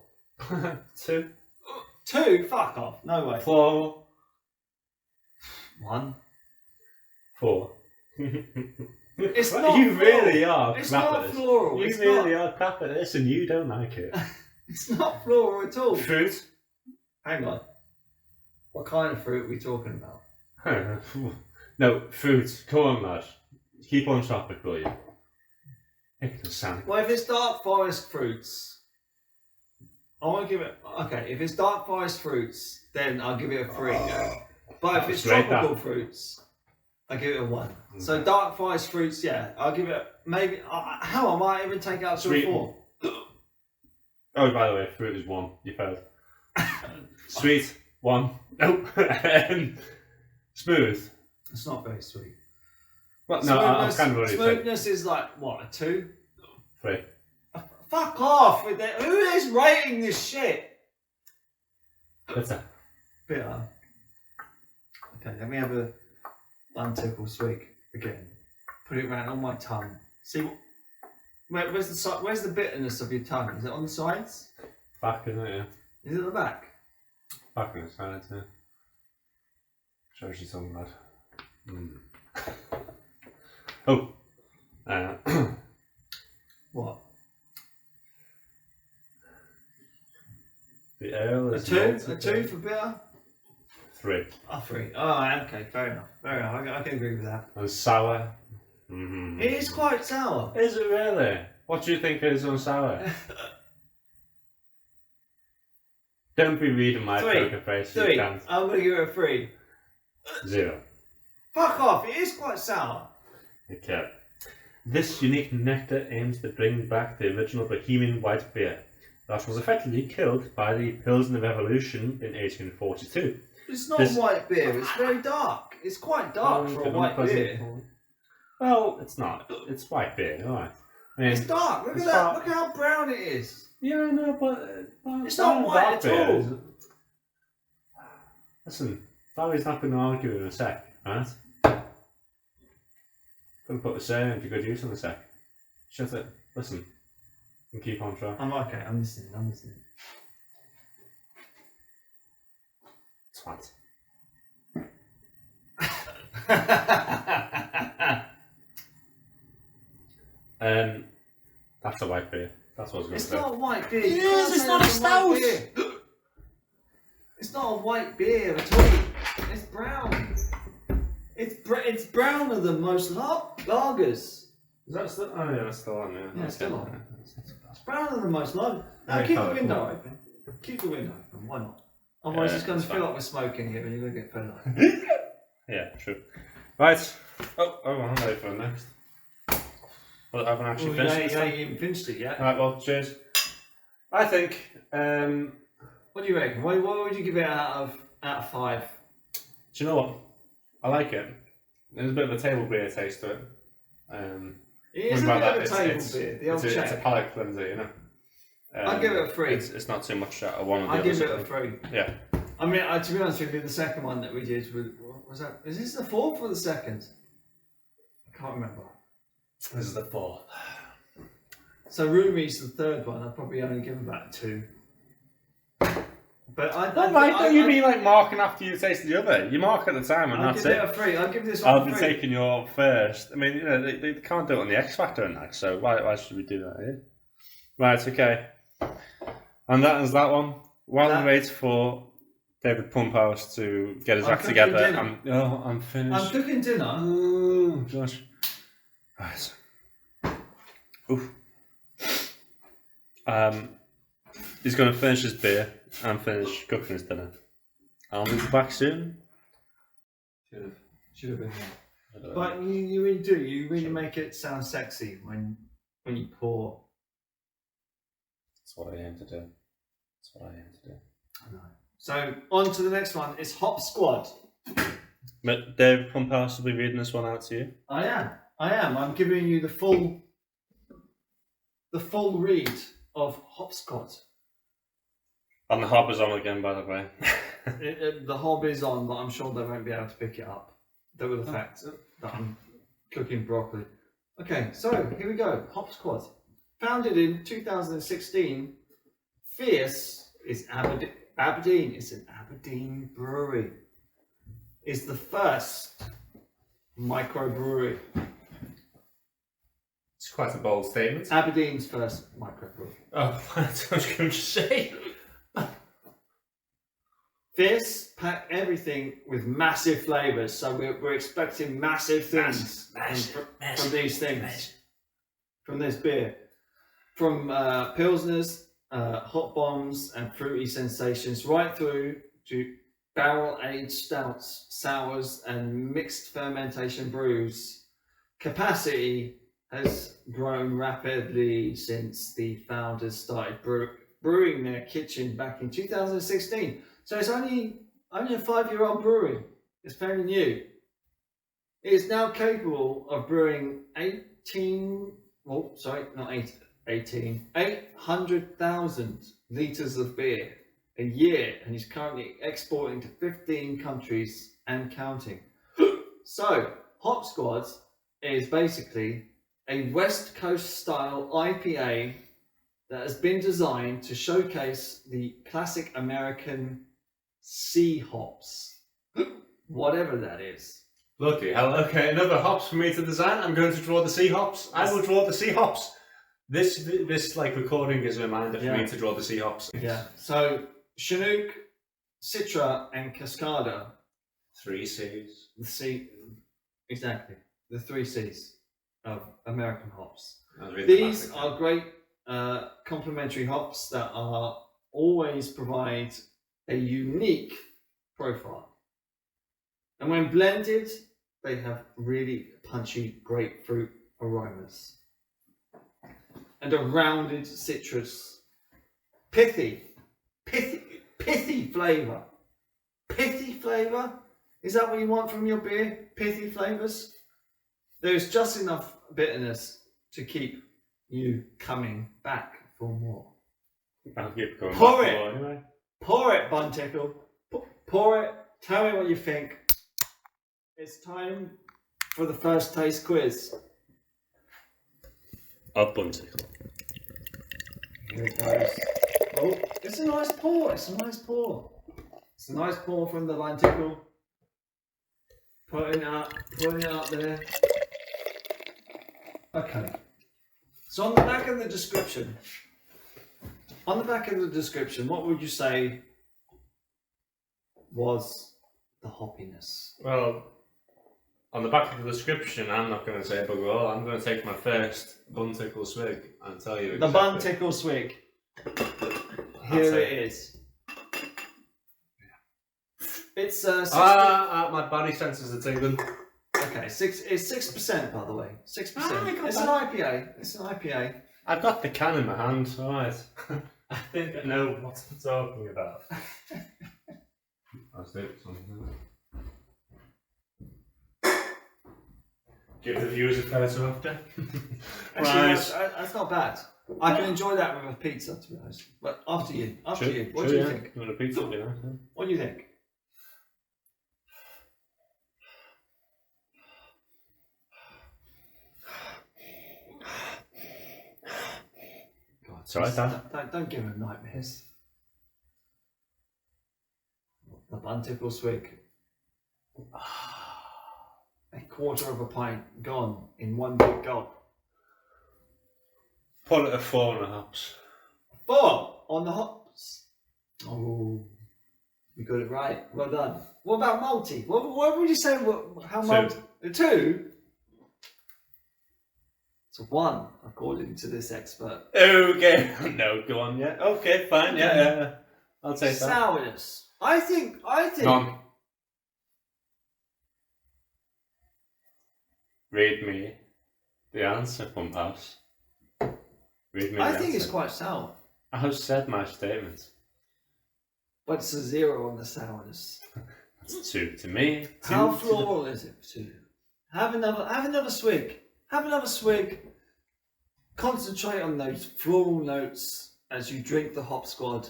2. 2? Fuck off. No way. 4. 1. 4. It's not You floral. really are It's crap not at this. floral. You It's really not. are crap at this and you don't like it. It's not floral at all. Fruit? Hang on. What kind of fruit are we talking about? No, fruit. Come on, lad. Keep on topic, will you? Ignorant Santa. Well, if it's dark forest fruits, I want to give it. Okay, if it's dark forest fruits, then I'll give it a 3. But if it's Straight tropical down. fruits, I give it a 1. So dark forest fruits, yeah, I'll give it maybe. How I might even take it up to Sweet. a 4. Oh, by the way, fruit is 1. You failed. Sweet. 1. Nope. Smooth. It's not very sweet. Well, no, I've kind of already said Smoothness is like what, a 2? 3. Fuck off with that! Who is rating this shit? Bitter. Bitter. Okay, let me have a Buntickle swig again. Put it round on my tongue. See, where's the bitterness of your tongue? Is it on the sides? Back, isn't it? Yeah. Is it at the back? Back in the sides, yeah. Shows you something, lad. Oh. What? The ale A is 2? A 2 for bitter? 3. Oh, 3. Oh, okay, fair enough. Fair enough. I can agree with that. And sour. It is quite sour. Is it really? What do you think is on sour? Don't be reading my 3. poker face. You 3. can't. I'm going to give it a 3. 0. Fuck off, it is quite sour. Okay. This unique nectar aims to bring back the original Bohemian white beer that was effectively killed by the Pilsner Revolution in 1842. It's not white beer, it's very dark. It's quite dark for a white beer. Well, it's not. It's white beer, alright. I mean, It's dark, look at it's that, dark. look how brown it is. Yeah, I know, but It's not white dark at beer all. is- Listen, Barry's not going to argue in a sec, right? Gonna put the saying into good use in a sec. Shut it. Listen. And keep on track. I'm okay, I'm listening. Twat. That's a white beer. That's what I was going to It's say. not a white beer. It You can't is, it's say not a it's white stout. beer. It's not a white beer at all. It's brown. It's browner than most lagers. Is that still? Oh yeah, that's still on there. Yeah, it's still on. Okay. It's browner than most lagers. Now Very keep the colourful. window open. Keep the window open. Why not? Otherwise, Yeah, it's going to it's fill fine. up with smoke in here, and you're going to get fed up. Yeah, true. Right. Oh, I'm ready for the next. Well, I haven't actually finished this You one. ain't even finished it yet. Alright, well, cheers. I think, What do you reckon? What would you give it out of 5? do you know what? I like it. There's a bit of a table beer taste to it. It is a What bit about of a that? table beer. The old it's a check. palate cleanser, you know. I'll give it a 3. It's not too much a one or the I'll other. give it a 3. Yeah. I mean, to be honest with you, the second one that we did was that? Is this the 4th or the 2nd? I can't remember. This is the 4. So Rumi's the 3rd one. I'd probably only give about 2. But you mean like marking after you taste the other? You mark at the time and that's give it. it a 3. I'll give this one I'll a be 3. taking your first. I mean, you know, they can't do it on the X Factor and that, so why should we do that here? Right, okay. And that is that one. While we wait for David Pumphouse to get his act together, I'm finished. I'm cooking dinner. Oh, gosh. Right. Oof. He's going to finish his beer and finish cooking his dinner. I'll be back soon. Should have been there. But you really do. You really make it sound sexy when you pour. That's what I aim to do. I know. So on to the next one. It's Hop Squad. But David Pumphouse will be reading this one out to you. I am. I'm giving you the full read of Hop Squad. And the hob is on again, by the way. The hob is on, but I'm sure they won't be able to pick it up. That were the fact that I'm cooking broccoli. Okay, so here we go. Hop Squad. Founded in 2016, Fierce is Aberdeen. It's an Aberdeen brewery. It's the first microbrewery. It's quite a bold statement. Aberdeen's first microbrewery. Oh, that's what I was going to say. Fierce pack everything with massive flavours, so we're expecting massive things from these things, from this beer, from pilsners, hot bombs, and fruity sensations, right through to barrel-aged stouts, sours, and mixed fermentation brews. Capacity has grown rapidly since the founders started brewing their kitchen back in 2016. So it's only a 5-year-old brewery. It's fairly new. It is now capable of brewing 800,000 litres of beer a year, and is currently exporting to 15 countries and counting. So, Hop Squad is basically a West Coast style IPA that has been designed to showcase the classic American sea hops, whatever that is. Bloody hell, okay, another hops for me to design. I'm going to draw the sea hops. I will draw the sea hops. This like recording is a reminder for me to draw the sea hops. Yeah, so Chinook, Citra, and Cascada. 3 C's. Exactly. The 3 C's of American hops. These are great complementary hops that are always provide a unique profile. And when blended, they have really punchy grapefruit aromas. And a rounded citrus, pithy flavour. Pithy flavour? Is that what you want from your beer? Pithy flavours? There's just enough bitterness to keep you coming back for more. I'll keep going Pour back it. for more anyway. Pour it, Buntickle. Pour it. Tell me what you think. It's time for the first taste quiz. Of Buntickle. Here it goes. Oh, it's a nice pour. It's a nice pour. It's a nice pour from the Buntickle. Putting it up there. Okay. So on the back of the description, what would you say was the hoppiness? Well, on the back of the description, I'm not going to say bugger all. I'm going to take my first Buntickle swig and tell you The exactly. Buntickle swig. Here it is. It's my body senses are tingling. okay. It's 6%, by the way. 6%. It's an IPA. It's an IPA. I've got the can in my hand, alright. I think I know what I'm talking about. I'll take something. Give the viewers a photo after. Actually, that's not bad. I can enjoy that with a pizza, to be honest. But after you. What do you think? You want a pizza, do you know? What do you think? God, It's alright, Dan. Don't give him nightmares. Buntickle swig. A quarter of a pint gone in one big gulp. Put it at 4 on the hops. 4 on the hops. Oh, you got it right. Well done. What about multi? What would you say? How 2. multi? 2? It's 1, according to this expert. Okay. No, go on. Yeah. Okay. Fine. Yeah. I'll take that. Sourness. I think. None. Read me the answer, Pumphouse. Read me. I the think it's answer. quite sour, I have said my statement. but it's a 0 on the sourness. That's 2 to me. 2 How to floral is it? 2. Have another swig. Have another swig. Concentrate on those floral notes as you drink the hop squad.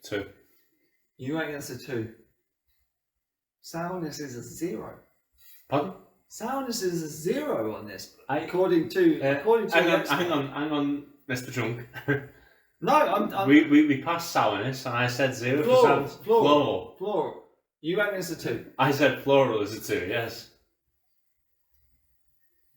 2. You reckon it's a 2? Sourness is a 0. Pardon? Sourness is a 0 on this, I- according to Hang on, Mr. Drunk. No, I'm we passed sourness and I said 0 for sourness. floral. You reckon it's a 2? I said floral is a 2, yes.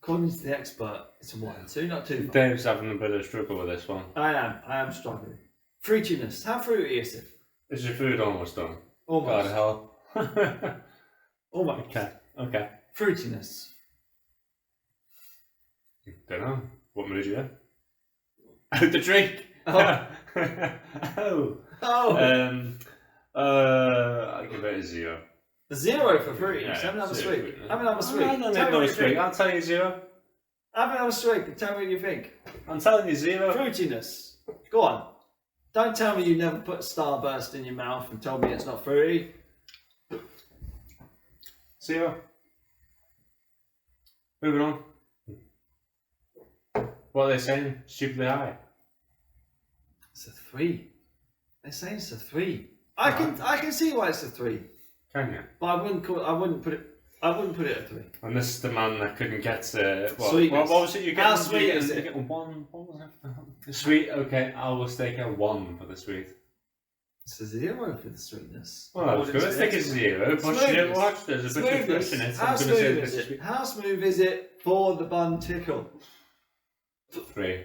According to the expert, it's a 1, 2, not 2. Dave's having a bit of struggle with this one. I am struggling. Fruitiness. How fruity is it? Is your food almost done? Almost. God help. Almost. Okay. Fruitiness. Don't know. What mood you in? Oh, the drink! Oh. oh. Oh. I'll give it a 0. A 0 for fruitiness. Yeah, Have another 0 swig. fruitiness. Have another swig. I don't Tell make me what no you swig. think. I'll tell you 0. Have another swig and tell me what you think. I'm telling you 0. Fruitiness. Go on. Don't tell me you never put Starburst in your mouth and told me it's not fruity. 0. Moving on. What are they saying? Stupidly high. It's a 3. They're saying it's a 3. I can see why it's a 3, Can you? but I wouldn't put it at 3. And this is the man that couldn't get what? Sweetness. What was it? You How get? sweet is it? You get 1. What was it? Sweet. Okay, I will stake a 1 for the sweet. It's a 0 for the sweetness. Well, I was going to stick a 0, but you didn't watch. There's a bit of fish in it. How I'm going to say smooth this is is it? sweet. How smooth is it for the Buntickle? 3.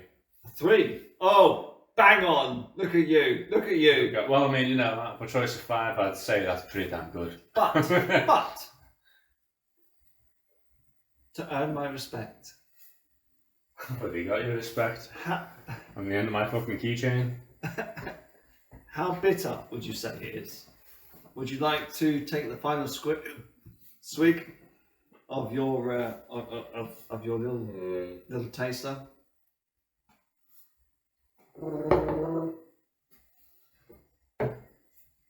3. Oh, bang on! Look at you! Look at you! Well, I mean, you know, for choice of 5, I'd say that's pretty damn good. But to earn my respect, But you got your respect. how, On the end of my fucking keychain. how bitter would you say it is? Would you like to take the final swig of your of your little taster?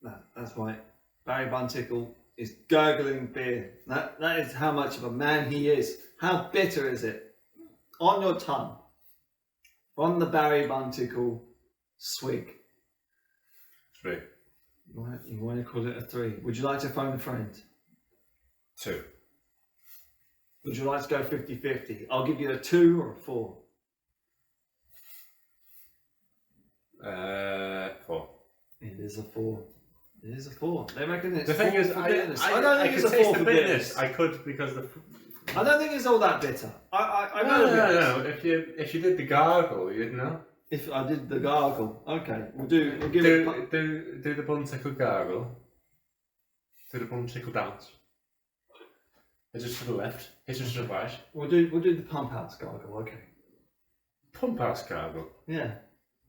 No, that's right. Barry Buntickle is gurgling beer. That is how much of a man he is. How bitter is it? On your tongue. From the Barry Buntickle swig. 3. You want to call it a 3. Would you like to phone a friend? 2. Would you like to go 50-50? I'll give you a 2 or a 4. 4. It is a 4. It is a 4. They reckon it's The thing 4 is, for I bitterness. don't don't think think it's it's a 4 for bitterness. I could because the. I don't think it's all that bitter. I No. If you did the gargle, you'd know. If I did the gargle, okay, we'll give Do it. the Buntickle gargle. Do the Buntickle dance. Hit us to the left. Hit us to the right. We'll do the Pumphouse gargle. Okay. Pumphouse gargle. Yeah.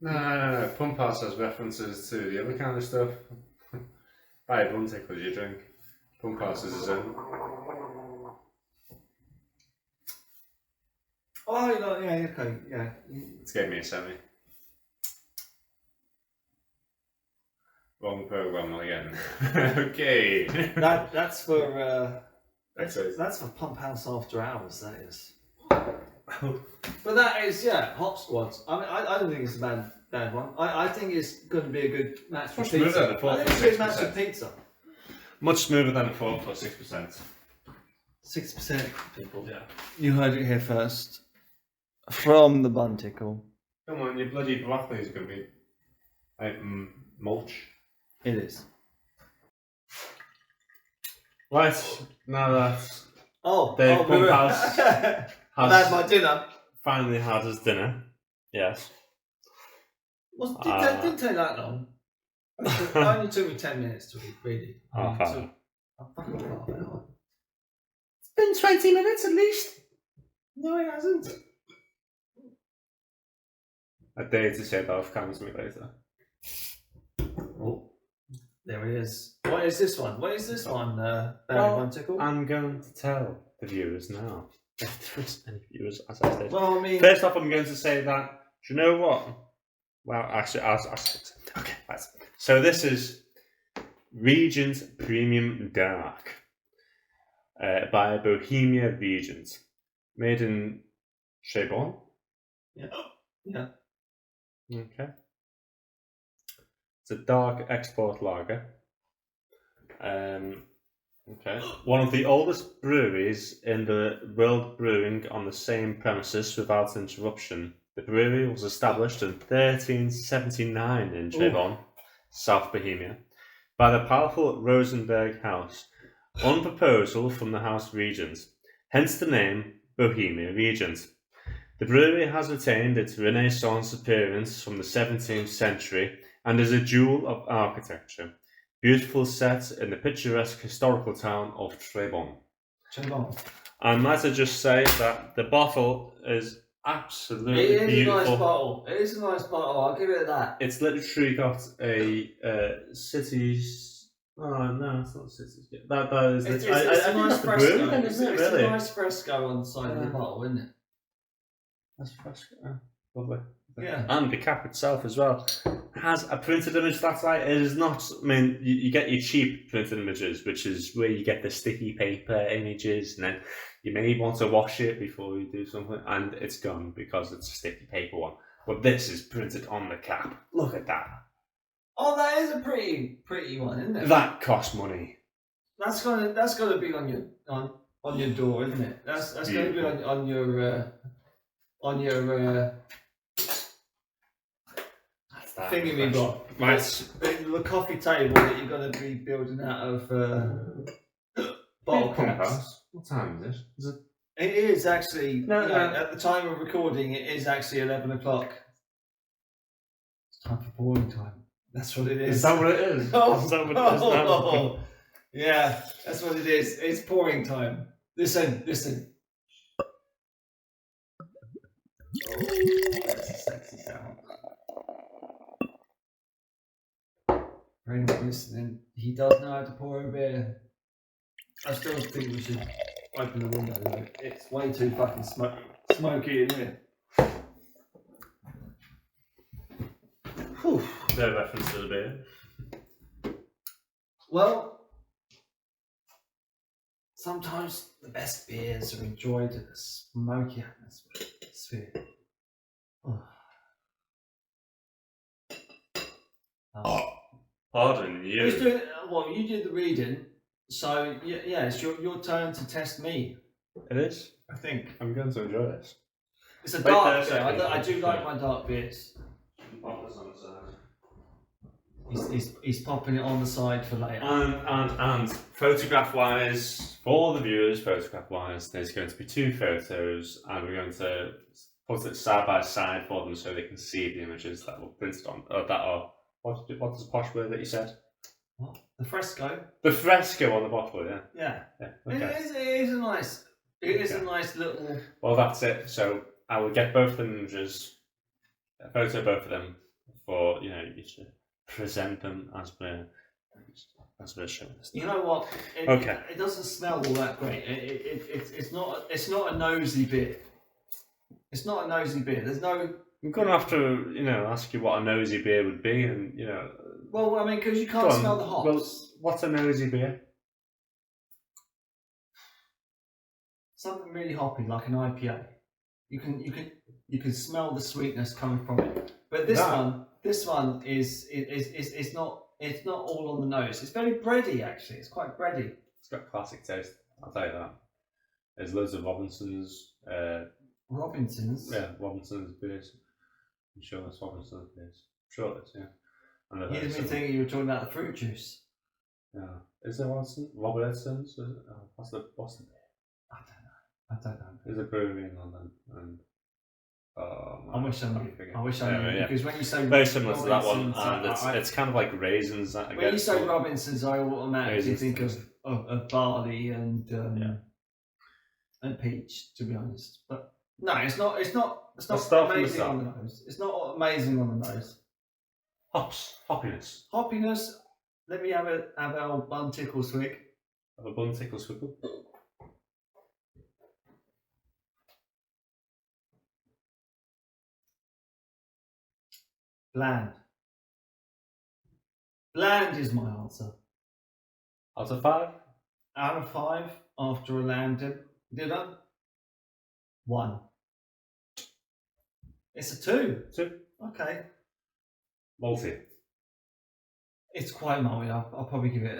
No. Pumphouse has references to the other kind of stuff. Buy a Buntickle, you drink. Pumphouse is his own. Oh, yeah, okay, yeah. It's gave me a semi. Wrong program again. Okay. That's for Excellent. that's for Pumphouse After Hours. That is. But that is hop squads. I mean, I don't think it's a bad one. I think it's going to be a good match for Much smoother pizza. than a 4 I think it's a good match for pizza. Much smoother than a 4 for 6%. 6% people. Yeah. You heard it here first. From the Buntickle. Come on, your bloody broccoli is going to be like mulch. It is. Right, now that Oh, Dave we were- Pumphouse I've has had my dinner. finally had his dinner, yes. Didn't take that long. It only took me 10 minutes to eat, really. Half hour. Fucking half an hour. It's been 20 minutes at least. No, it hasn't. I dare to say that off camera to me later. Oh, there he is. What is this one? What is this one, Barry Buntickle? I'm going to tell the viewers now. If there is any viewers, as I said. Well, I mean... First off, I'm going to say that, do you know what? Well, actually, I'll say it. Okay, right. So this is Regent Premium Dark by Bohemia Regent. Made in Chebon. Yeah. Yeah. Okay. It's a dark export lager. Okay. One of the oldest breweries in the world brewing on the same premises without interruption. The brewery was established in 1379 in Chebon, South Bohemia, by the powerful Rosenberg House, on proposal from the House Regent, hence the name Bohemia Regent. The brewery has retained its Renaissance appearance from the 17th century and is a jewel of architecture, beautiful set in the picturesque historical town of Trebon. And might I just say that the bottle is absolutely beautiful. It is a nice bottle. It is a nice bottle. I'll give it that. It's literally got a cities. Oh no, it's not cities. That is. It's I a nice think that's the brewery, fresco. then, isn't it? It's Really? a nice fresco on the side of the bottle, isn't it? That's fresco. Lovely. Yeah. And the cap itself as well has a printed image. That's right. It is not. I mean, you get your cheap printed images, which is where you get the sticky paper images, and then you may want to wash it before you do something, and it's gone because it's a sticky paper one. But this is printed on the cap. Look at that. Oh, that is a pretty one, isn't it? That costs money. That's gonna be on your door, isn't it? That's gonna be on your thingy-me-bob. Right. The coffee table that you're going to be building out of bottle caps. What time is it? Is it? It is actually, No. at the time of recording, it is actually 11 o'clock. It's time for pouring time. That's what it is. Is that what it is? Oh, Is that what it is now? yeah, that's what it is. It's pouring time. Listen. Oh, that's a sexy sound. For anyone listening, he does know how to pour a beer. I still think we should open the window. Though. It's way too fucking smoky in here. Whew. No reference to the beer. Well, sometimes the best beers are enjoyed in a smoky atmosphere. Oh. Pardon you. Who's doing, well, you did the reading, so yeah, it's your turn to test me. It is. I think I'm going to enjoy this. it's a Wait dark there a beer. second. I do like my dark beers. Pop this on the side. He's popping it on the side for later. And photograph wise, for all the viewers, photograph wise, there's going to be two photos, and we're going to put it side by side for them so they can see the images that were printed on, that are. What's the posh word that you said? What? The fresco. The fresco on the bottle, yeah. Yeah. Okay. It is a nice. It is a nice little. Well, that's it. So I will get both the images, a photo of both of them, for you to present them as per show. You know what? It doesn't smell all that great. It's not a nosy beer. It's not a nosy beer. There's no. I'm going to have to, ask you what a nosy beer would be, and Well, I mean, because you can't smell the hops. Well, what's a nosy beer? Something really hoppy, like an IPA. You can smell the sweetness coming from it. But this one is not. It's not all on the nose. It's very bready, actually. It's quite bready. It's got classic taste. I'll tell you that. There's loads of Robinsons. Robinsons. Yeah, Robinsons beers. I'm sure that's Robinsons beers. I'm sure it's, yeah. Here's me thinking you were talking about the fruit juice. Yeah. Is there one? Robert Edson's? What's the? I don't know. There's a brewery in London, and I wish I knew. Yeah. Because when you say very similar to that one, Robinsons, and it's kind of like raisins. When you say Robinsons, I automatically think of barley and peach, to be honest. But no, it's not amazing on the nose. It's not amazing on the nose. Hoppiness. Let me have our Buntickle swig. Have a Buntickle swiggle. Bland. Bland is my answer. Out of 5? Out of 5 after a lamb dinner. 1. It's a 2. 2. Okay. Malty. It's quite malty. I'll probably give it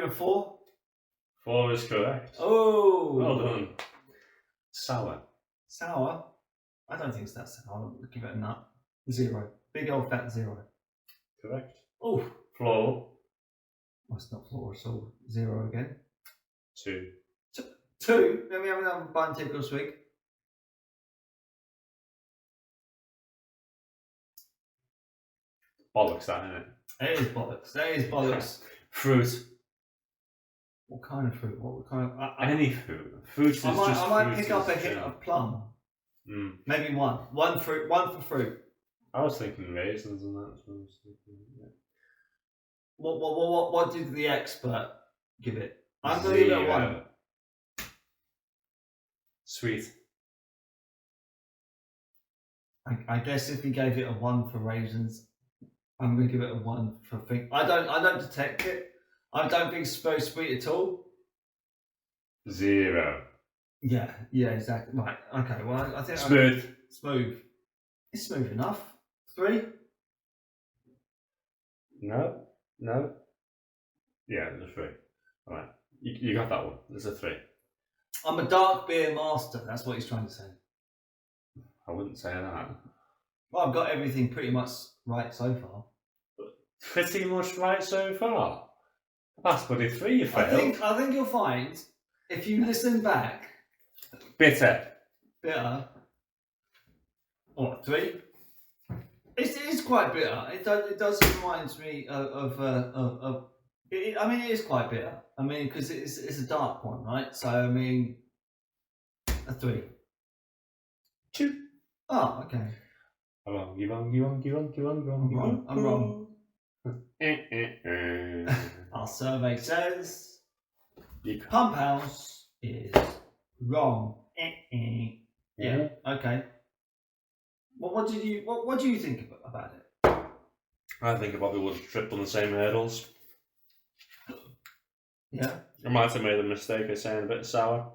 a 4. 4 is correct. Oh, well done. Sour. I don't think it's that sour. I'll give it a nut. 0. Big old fat 0. Correct. Oh, Floor. well, it's not floor at all. 0 again. 2. 2. Let me have another Buntickle swig. Bollocks, that, isn't it? That is bollocks. Fruit. What kind of fruit? What kind of? Any fruit. Fruit is just. I might pick up a hint of plum. Maybe one. One for fruit. I was thinking raisins and that. So I was thinking, yeah. What did the expert give it? I'm going to give it a 1. Sweet. I guess if he gave it a 1 for raisins, I'm going to give it a 1 for thing. I don't detect it. I don't think it's very sweet at all. 0. Yeah, exactly. Right. Okay. Well, I think smooth. Smooth. It's smooth enough. 3. No. Yeah, there's a 3. All right. You got that one. There's a 3. I'm a dark beer master. That's what he's trying to say. I wouldn't say that. Well, I've got everything pretty much right so far. Pretty much right so far. That's bloody 3 you failed. I think you'll find, if you listen back... Bitter. What, 3? It is quite bitter. It does remind me of I mean, it is quite bitter. I mean, because it's a dark one, right? So, I mean, a 3. 2. Oh, okay. I'm wrong. Our survey says Pumphouse is wrong. Yeah. Okay. Well, what do you think about it? I think I probably would have tripped on the same hurdles. Yeah. I might have made a mistake of saying a bit sour.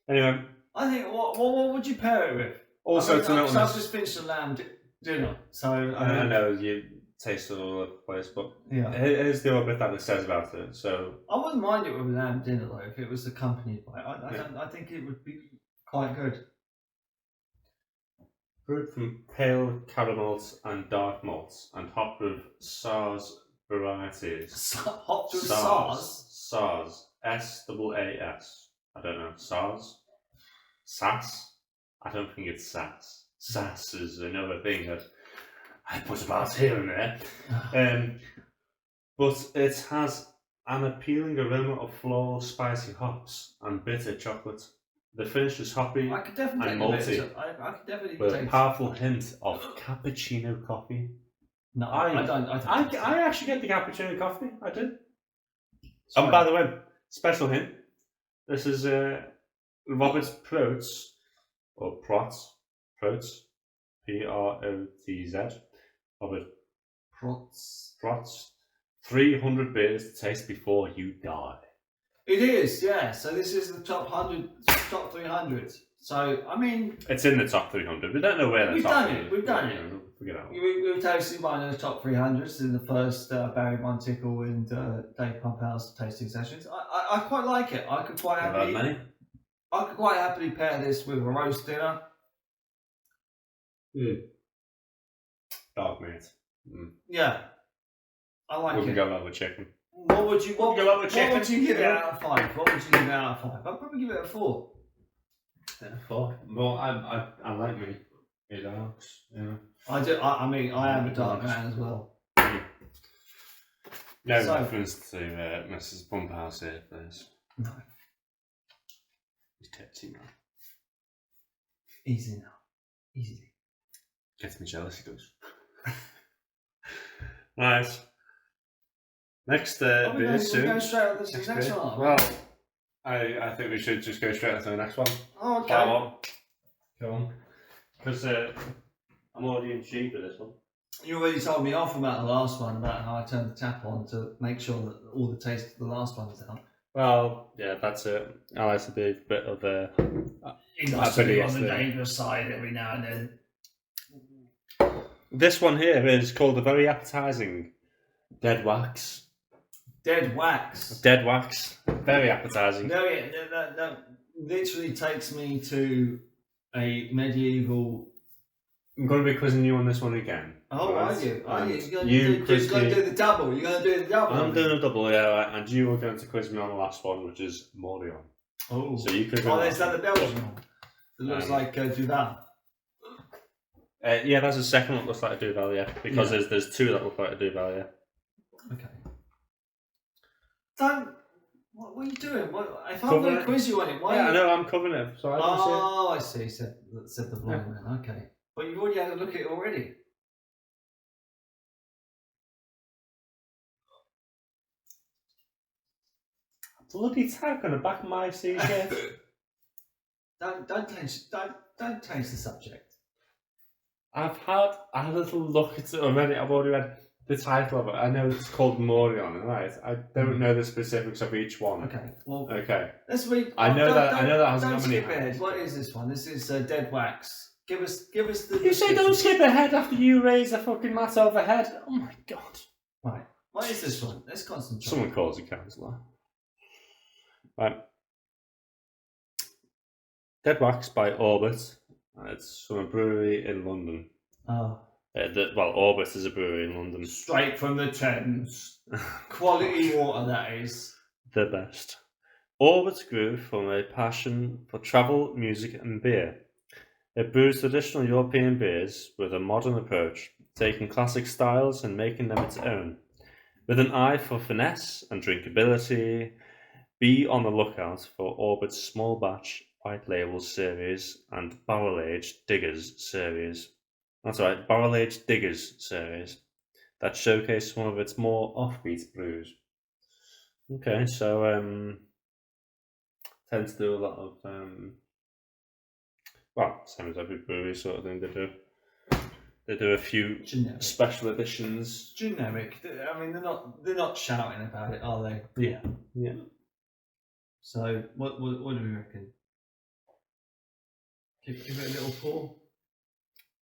Anyway. I think, what would you pair it with? Also, I've just finished a lamb dinner, so... I know you taste it all over the place, but yeah. Here's the other bit that it says about it. So I wouldn't mind it with a lamb dinner, though, if it was accompanied by it. I think it would be quite good. Brewed from pale caramels and dark malts, and hopped with SARS varieties. Hopped with SARS? SARS. SAAS. I don't know. SARS? SAS? I don't think it's SAS. SAS is another thing that I put about here and there. But it has an appealing aroma of floral, spicy hops and bitter chocolate. The finish is hoppy I could definitely and malty, I could definitely with a taste powerful hint of cappuccino coffee. No, I don't. I actually get the cappuccino coffee. I do. Sorry. And by the way, special hint. This is Robert Protz, or Protz, Protz, Robert Protz. 300 beers to taste before you die. It is, yeah. So this is the top 300. So I mean, it's in the top 300. We don't know where we've done it. We've done it. Forget that one. We've tasted one of the top 300s in the first Barry Buntickle and Dave Pumphouse tasting sessions. I quite like it. I could quite happily pair this with a roast dinner. Dog meat. Yeah. I like We can it. go over chicken. What would you Go over what chicken. would you give it out of 5? What would you give it out of 5? I'd probably give it a 4. Yeah, 4. Well, I like me dogs. Yeah. I do. I mean, I am a dark man as well. No So- reference to Mrs. Pumphouse here, please. No. He's tipsy, man. Easy now. Easy. Gets me jealous, he does. Right. Next Are we beer going, soon. we're going straight on to the next beer. one. Well, I think we should just go straight on to the next one. Oh, okay. That one. Go on. Because I'm already in cheap with this one. You already told me off about the last one, about how I turned the tap on to make sure that all the taste of the last one is out. Well, yeah, that's it. I like to be a bit of a... You got to be on the dangerous side every now and then. This one here is called a very appetising Dead Wax. Dead wax. Dead Wax. Very appetising. No, yeah, that literally takes me to a medieval. I'm going to be quizzing you on this one again. Oh, right? are you? Are you? You're You going quiz to me. do the double. You're going to do the double. I'm doing a double, yeah, right, and you are going to quiz me on the last one, which is Morion. Oh, So you quiz me. oh, is that the Belgian one? It looks like Duval. Yeah, that's the second one that looks like a Duval, yeah. Because there's two that look like a Duval, yeah. Okay. Don't. What are you doing? What, if I'm Cover going to it. quiz you on it, why? Yeah, are I you... know, I'm covering it, so I don't see it. Oh, I see. Said the blind man. Okay, but you've already had a look at it already. Bloody tag on the back of my t-shirt. Don't change the subject. I've had a little look at it already. I've already read the title of it. I know it's called Morion, right? I don't know the specifics of each one. Okay. Well, Okay. let's read. I know that hasn't Don't got many skip ahead. hands. What is this one? This is Dead Wax. Give us the. You say don't skip ahead after you raise the fucking mat overhead. Oh my god. Right. What is this one? Let's concentrate. Someone calls a counsellor. Right. Dead Wax by Orbit. It's from a brewery in London. Oh. Orbit is a brewery in London. Straight from the Thames. Quality water, that is. The best. Orbit grew from a passion for travel, music, and beer. It brews traditional European beers with a modern approach, taking classic styles and making them its own. With an eye for finesse and drinkability, be on the lookout for Orbit's small batch white label series and barrel aged diggers series. That's right, barrel aged diggers series that showcase some of its more offbeat brews. Okay, so tends to do a lot of same as every brewery sort of thing. They do a few Generic. special editions. Generic. I mean, they're not shouting about it, are they? Yeah. So, what do we reckon? Give it a little pour.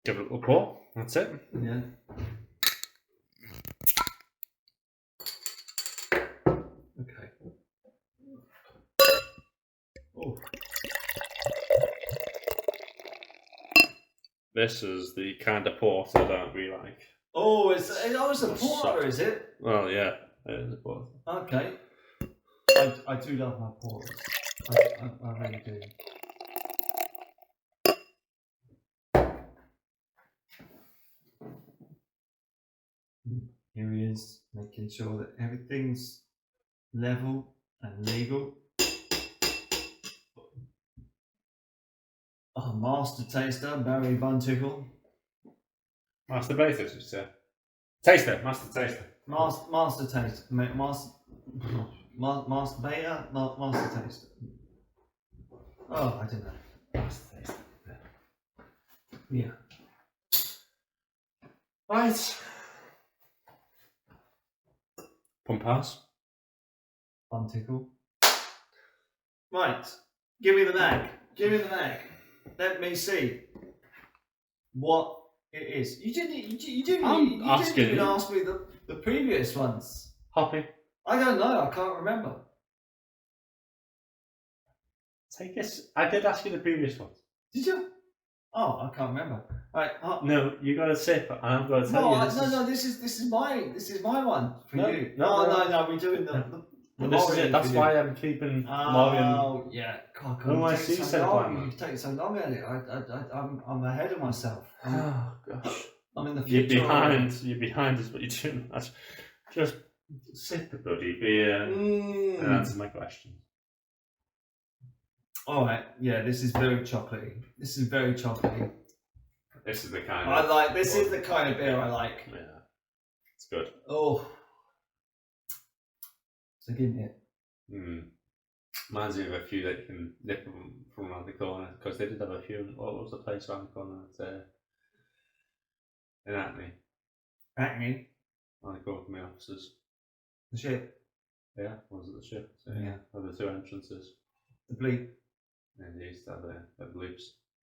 Give it a little pour. That's it. Yeah. Okay. Oh. This is the kind of porter that we like. Oh, it's a porter, is it? Well, yeah, it is a porter. Okay. I do love my porters. I really do. Here he is, making sure that everything's level and legal. Oh, master taster, Barry Buntickle. Master Basis, you say? Taster, Master Taster. Master taster. Master beta, master taster. Oh, I don't know. Master Taster. Yeah. Right. Pumphouse. Buntickle. Right. Give me the mag. Give me the mag. Let me see what it is. You didn't even ask me the previous ones. Hoppy. I don't know. I can't remember. Take this. I did ask you the previous ones. Did you? Oh, I can't remember. Right. No, you got to sip, and I'm going to tell No, you. this is my one for No, you. no, No. We're doing the Well, this is it. That's for why you. I'm keeping Oh, yeah. God, Oh, I you see, take said so long. Batman. You take so long at it. I'm ahead of myself. Oh gosh. I'm in the You're future. behind. You're behind is what you're doing. That's just sip the bloody beer and answer my question. All right. Yeah, this is very chocolatey. This is very chocolatey. This is the kind I of. like. This is the kind of beer I like. Yeah, it's good. Oh. So give me it. Reminds me of a few that you can nip from around the corner, because they did have a few. What was the place around the corner? In Acme. Acme. On the corner from the offices. The ship. Yeah, was it the ship? So, Yeah. Or the two entrances. The bleep. And they used to have the bleeps.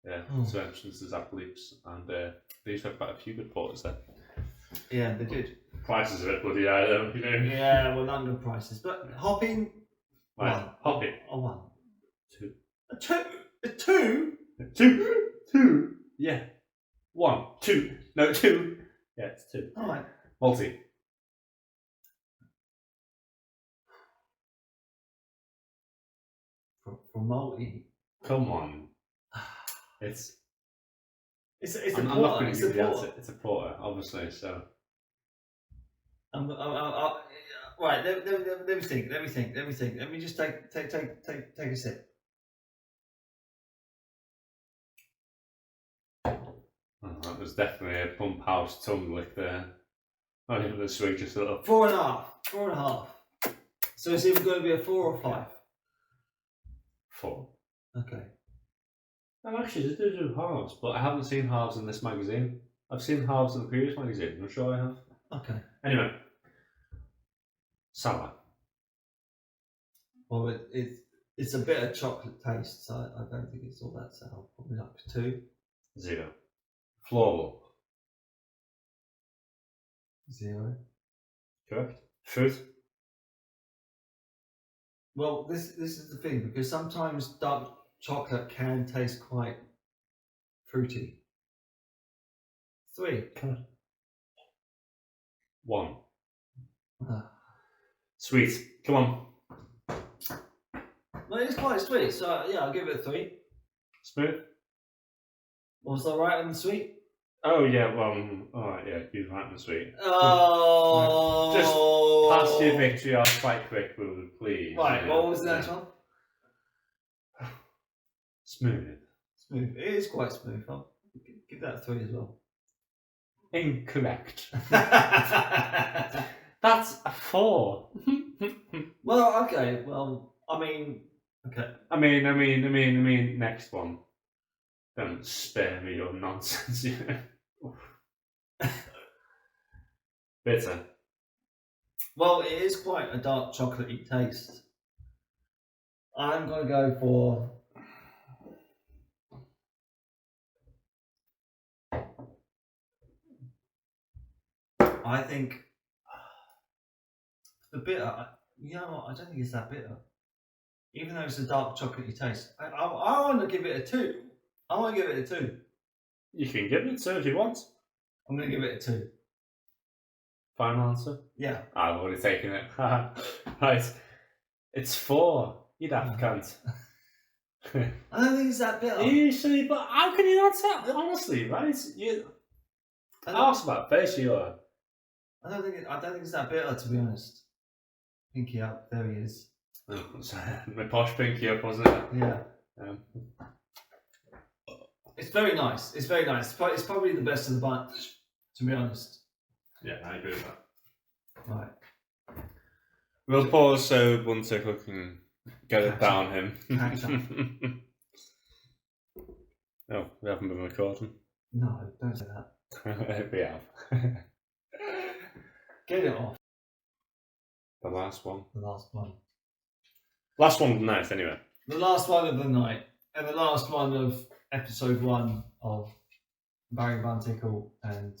Yeah, Oh. two entrances have bleeps, and they used to have quite a few good porters there. Yeah, they did. Prices are a bit bloody high though, you know. Yeah, well, London prices, but hopping. Right, hop it. A one. Two. A two. A two. Two. Yeah. 1, 2. No, 2. Yeah, it's 2. All right. Multi. For multi. Come on. It's a I'm not porter. going It's to a give you the porter. answer. It's a porter, obviously. So. Right. Let me think. Let me just take a sip. Oh, that was definitely a Pumphouse tongue lick there. Not even a swig, just a little. 4.5. 4.5. So it's either going to be a 4 or 5. 4. Okay. And actually, they do halves, but I haven't seen halves in this magazine. I've seen halves in the previous magazine. I'm sure I have. Okay. Anyway, sour. Well, it's a bit of chocolate taste, so I don't think it's all that sour. Probably like 2. 0. Floral. 0. Correct. Fruit. Well, this is the thing, because sometimes dark chocolate can taste quite fruity. 3. 1. Ah. Sweet. Come on. Well, it's quite sweet, so yeah, I'll give it a 3. Smooth. Was I right on the sweet? Oh yeah, well, alright, yeah, you're right in the sweet. Oh. Just pass your victory off quite quick, please. Right, what was the next one? Smooth. Smooth. It is quite smooth. I'll give that a 3 as well. Incorrect. That's a 4. Well, okay. Well, I mean, okay. I mean, next one. Don't spare me your nonsense, you know. Bitter. Well, it is quite a dark chocolatey taste. I'm going to go for... I think the bitter, you know what, I don't think it's that bitter. Even though it's a dark chocolatey taste. I want to give it a 2. I want to give it a 2. You can give it 2 if you want. I'm going to give it a 2. Final answer? Yeah. I've already taken it. Right. It's 4. You daft cunt. I don't think it's that bitter. Usually, but how can you not tell? Honestly, right? You ask about face you are. I don't think it's that bitter, to be honest. Pinky up, there he is. Oh, my posh pinky up, wasn't it? Yeah. It's very nice. It's very nice. It's probably the best of the bunch, to be honest. Yeah, I agree with that. Right. We'll pause so Buntickle can get it down him. Catch up. Oh, we haven't been recording. No, don't say that. We have. Get it off. The last one. The last one. Last one of the night, anyway. The last one of the night. And the last one of episode 1 of Barry Buntickle and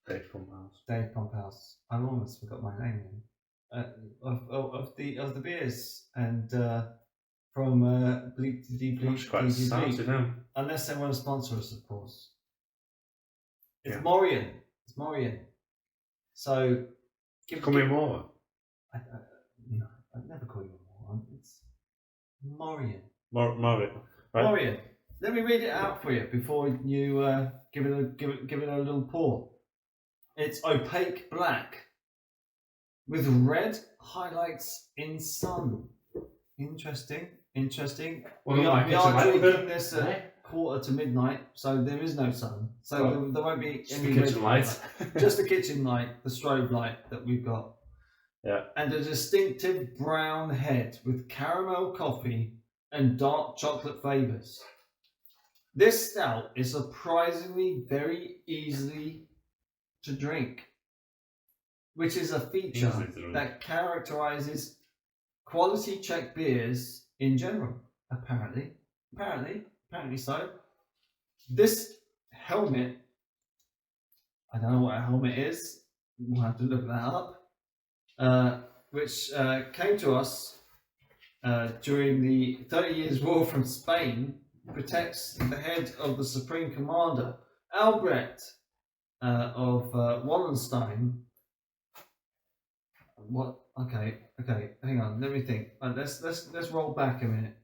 Dave Pumphouse. Dave Pumphouse. I almost forgot my name then. Of the beers and from Bleep to Deep Bleep. That's quite sad, you know. Unless they want to sponsor us, of course. It's Yeah. Morian. It's Morian. So, Call me more. No, I'd never call you a moron. It's Morian. More. Right? Morian. Let me read it out for you before you give it a little pour. It's opaque black with red highlights in sun. Interesting. Well, we not are like it's a light drinking bit, this eh? at 1:45, so there is no sun. So Well, there won't be Just any the kitchen red light. just the kitchen light, the strobe light that we've got. Yeah. And a distinctive brown head with caramel coffee and dark chocolate flavours. This stout is surprisingly very easy to drink, which is a feature Easy to drink. that characterises quality Czech beers in general. Apparently so. This helmet, I don't know what a helmet is. We'll have to look that up. Which came to us during the 30 Years' War from Spain, protects the head of the Supreme Commander, Albrecht of Wallenstein. What? Okay. Hang on. Let me think. Let's roll back a minute.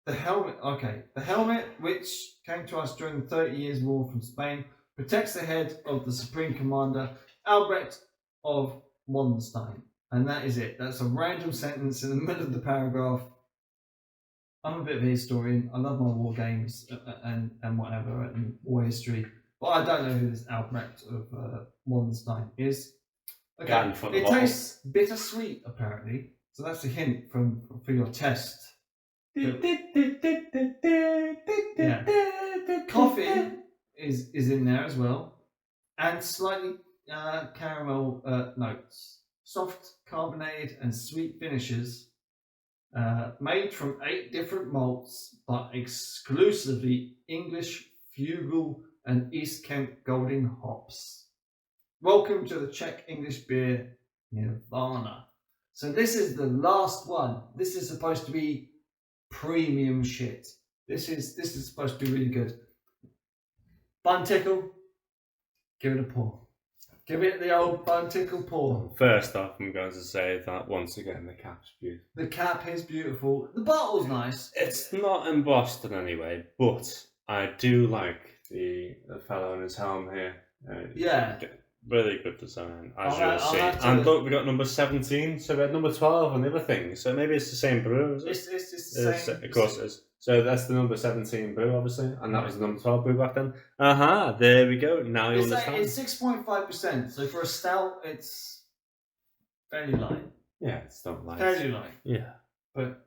The helmet, which came to us during the 30 Years' War from Spain, protects the head of the Supreme Commander, Albrecht of Wallenstein. And that is it. That's a random sentence in the middle of the paragraph. I'm a bit of a historian. I love my war games and whatever, and war history. But I don't know who this Albrecht of Wallenstein is. Okay, Yeah, for the it bottle. tastes bittersweet, apparently. So that's a hint for your test. Yeah. Coffee is in there as well, and slightly caramel notes. Soft, carbonated, and sweet finishes. Made from 8 different malts, but exclusively English Fugal and East Kent Golding hops. Welcome to the Czech English beer Nirvana. So this is the last one. This is supposed to be premium shit. This is supposed to be really good. Buntickle, give it a pour. Give it the old Buntickle pour. First off, I'm going to say that once again, the cap's beautiful. The cap is beautiful. The bottle's nice. It's not embossed in any way, but I do like the fellow in his helm here. Yeah. Really good design, as I'll you'll see. have to- And look, we got number 17, so we had number 12 and the other thing. So maybe it's the same brew, is it? It's just the same. Of course it is. So that's the number 17 brew, obviously, and that was the number 12 brew back then. Aha, there we go. Now you understand. It's 6.5%. So for a stout, it's fairly light. Yeah, it's not light. Fairly light. Yeah. But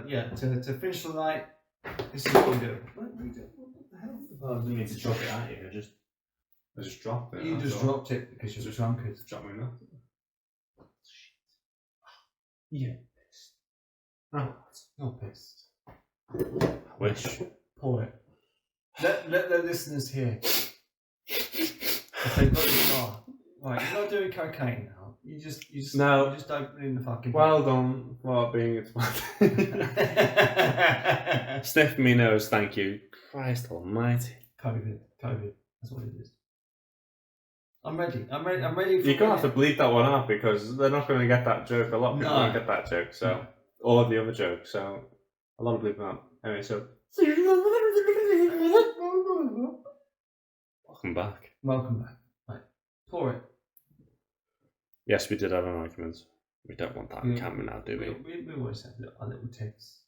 yeah, to finish the night, this is what we do. What do? What the hell? Oh, I didn't mean to drop it at you. I just dropped it. You that's just all. dropped it because you're a drunkard. Drop me enough. Yeah. Oh, You're pissed. I wish. Pour it. Let the listeners hear. If they've got your car. Right, you're not doing cocaine now. You just No. You just open in the fucking. Well done for being a Sniff me nose, thank you. Christ almighty. COVID. That's what it is. I'm ready. I'm ready for. You're going to have to bleep that one out because they're not going to get that joke. A lot of people No. don't get that joke, so. Or the other joke, so. A lot of bleep them out. Anyway, so. Welcome back. Welcome back. Right, pour it. Yes, we did have an argument. We don't want that on Yeah. camera now, do we? We always have our little tips.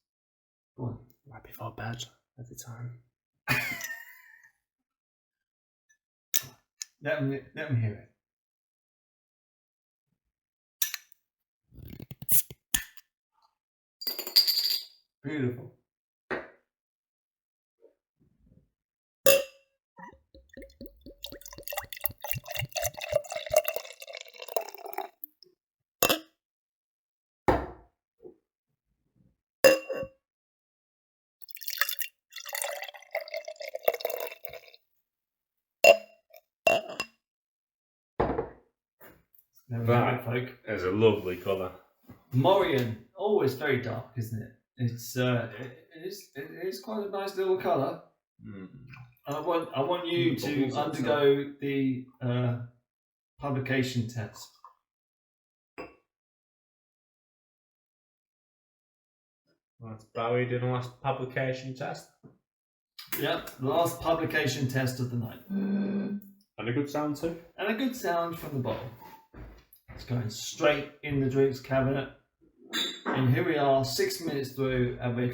Go on. Right before bed, every time. Let them hear it. Beautiful. There we That go, folk. is a lovely colour. Morian, always very dark, isn't it? It is quite a nice little colour. I want you to undergo the publication test. That's Barry doing the last publication test. Yep, the last publication test of the night. And a good sound too. And a good sound from the bottle. It's going straight in the drinks cabinet. And here we are, 6 minutes through, and we're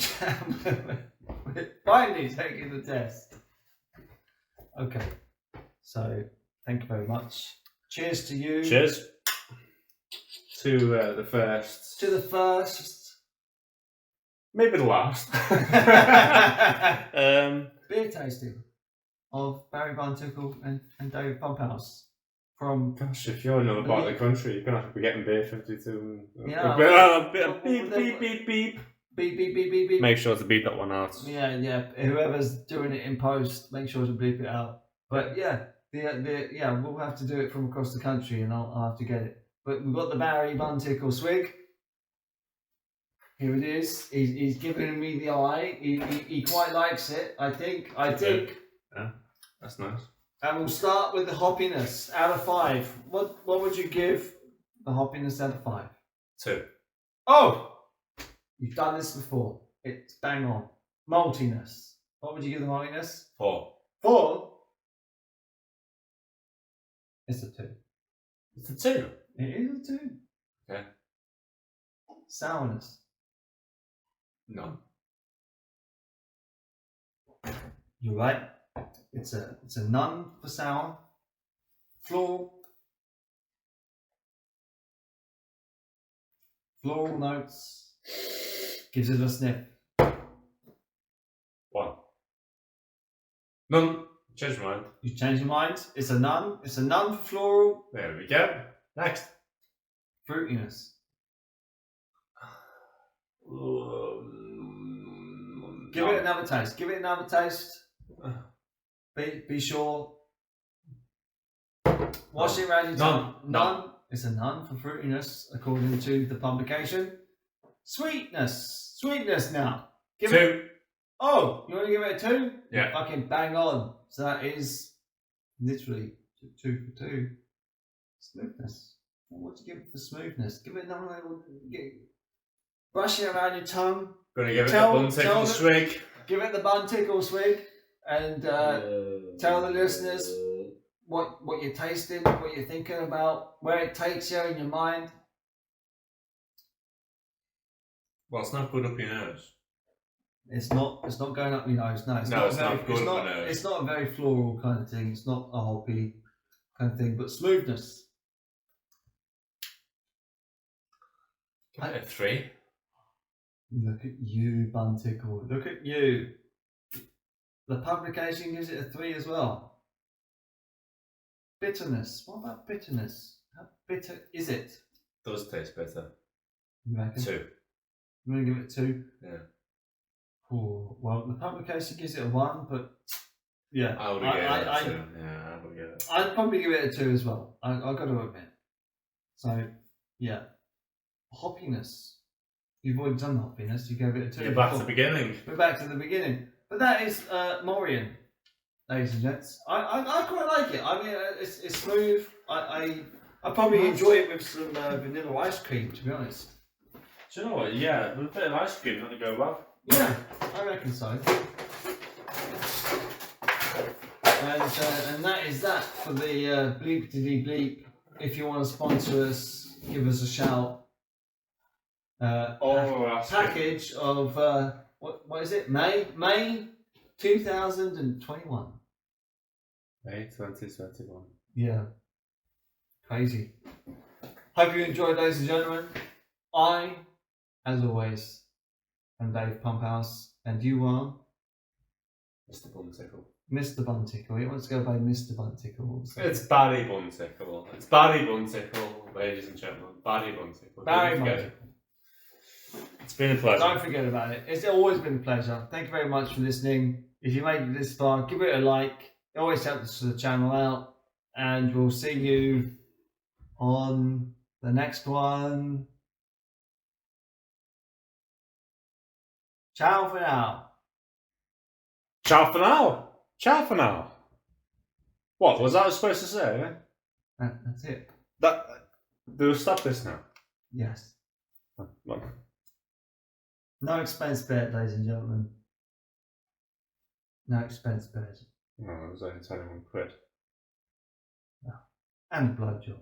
finally taking the test. Okay, so thank you very much. Cheers to you. Cheers. To the first. To the first. Maybe the last. Beer tasting of Barry Buntickle and David Pumphouse. From Gosh, if you're in another part of the country, you're going to have to be getting beer 52. Yeah. Beep, beep, beep, beep. Beep, beep, beep, beep, beep. Make sure to beep that one out. Yeah. Whoever's doing it in post, make sure to bleep it out. But yeah, we'll have to do it from across the country, and I'll have to get it. But we've got the Barry Buntickle swig. Here it is. He's giving me the eye. He quite likes it. I think. Yeah, that's nice. And we'll start with the hoppiness out of 5. What would you give the hoppiness out of 5? 2. Oh, you've done this before. It's bang on. Maltiness. What would you give the maltiness? 4. 4. It's a 2. It's a 2. It is a 2. Okay. Sourness. No. You're right. It's a none for sour. Floral notes. Gives it a sniff. 1. None. Change my mind. You change your mind. It's a none. It's a none for floral. There we go. Next. Fruitiness. Give it another taste. Give it another taste. Be sure. Wash it around your tongue. None. It's a none for fruitiness, according to the publication. Sweetness. Sweetness now. Give 2. it. Oh, you want to give it a 2? Yeah. Fucking bang on. So that is literally 2 for 2. Smoothness. What do you give it for smoothness? Give it another little. Brush it around your tongue. Gonna give it the Buntickle swig. Give it the Buntickle swig, and tell the listeners what you're tasting, what you're thinking about, where it takes you in your mind. Well, it's not good up your nose. It's not going up your nose. No, it's not good up your nose. It's not a very floral kind of thing. It's not a hoppy kind of thing, but smoothness. Give it a 3. Look at you, Buntickle. Look at you. The publication gives it a 3 as well. Bitterness. What about bitterness? How bitter is it? Does taste better. You reckon? 2. You want to give it a 2? Yeah. Oh, well, the publication gives it a 1, but yeah. I would give it a 2. Yeah, I would give it. I'd probably give it a 2 as well. I've got to admit. So, yeah. Hoppiness. You've already done the hoppiness. You gave it a 2. You're back to the beginning. We're back to the beginning. But that is Morian, ladies and gents. I quite like it. I mean, it's smooth. I probably enjoy it with some vanilla ice cream, to be honest. Do you know what? Yeah, with a bit of ice cream, that'll go well. Yeah, I reckon so. And that is that for the bleep-diddy bleep. If you want to sponsor us, give us a shout. Package of what is it? May 2021. May 2021. Yeah, crazy. Hope you enjoyed, ladies and gentlemen. I, as always, am Dave Pumphouse, and you are Mr. Buntickle. Mr. Buntickle. He wants to go by Mr. Buntickle. It's Barry Buntickle. It's Barry Buntickle, ladies and gentlemen. Barry Buntickle. Barry Buntickle. It's been a pleasure. Don't forget about it. It's always been a pleasure. Thank you very much for listening. If you made it this far, give it a like. It always helps the channel out. And we'll see you on the next one. Ciao for now. Ciao for now. Ciao for now. What was that I was supposed to say? Yeah? That's it. Do stop this now. Yes. Look. No expense spared, ladies and gentlemen. No expense spared. No, it was only £21. And a blowjob.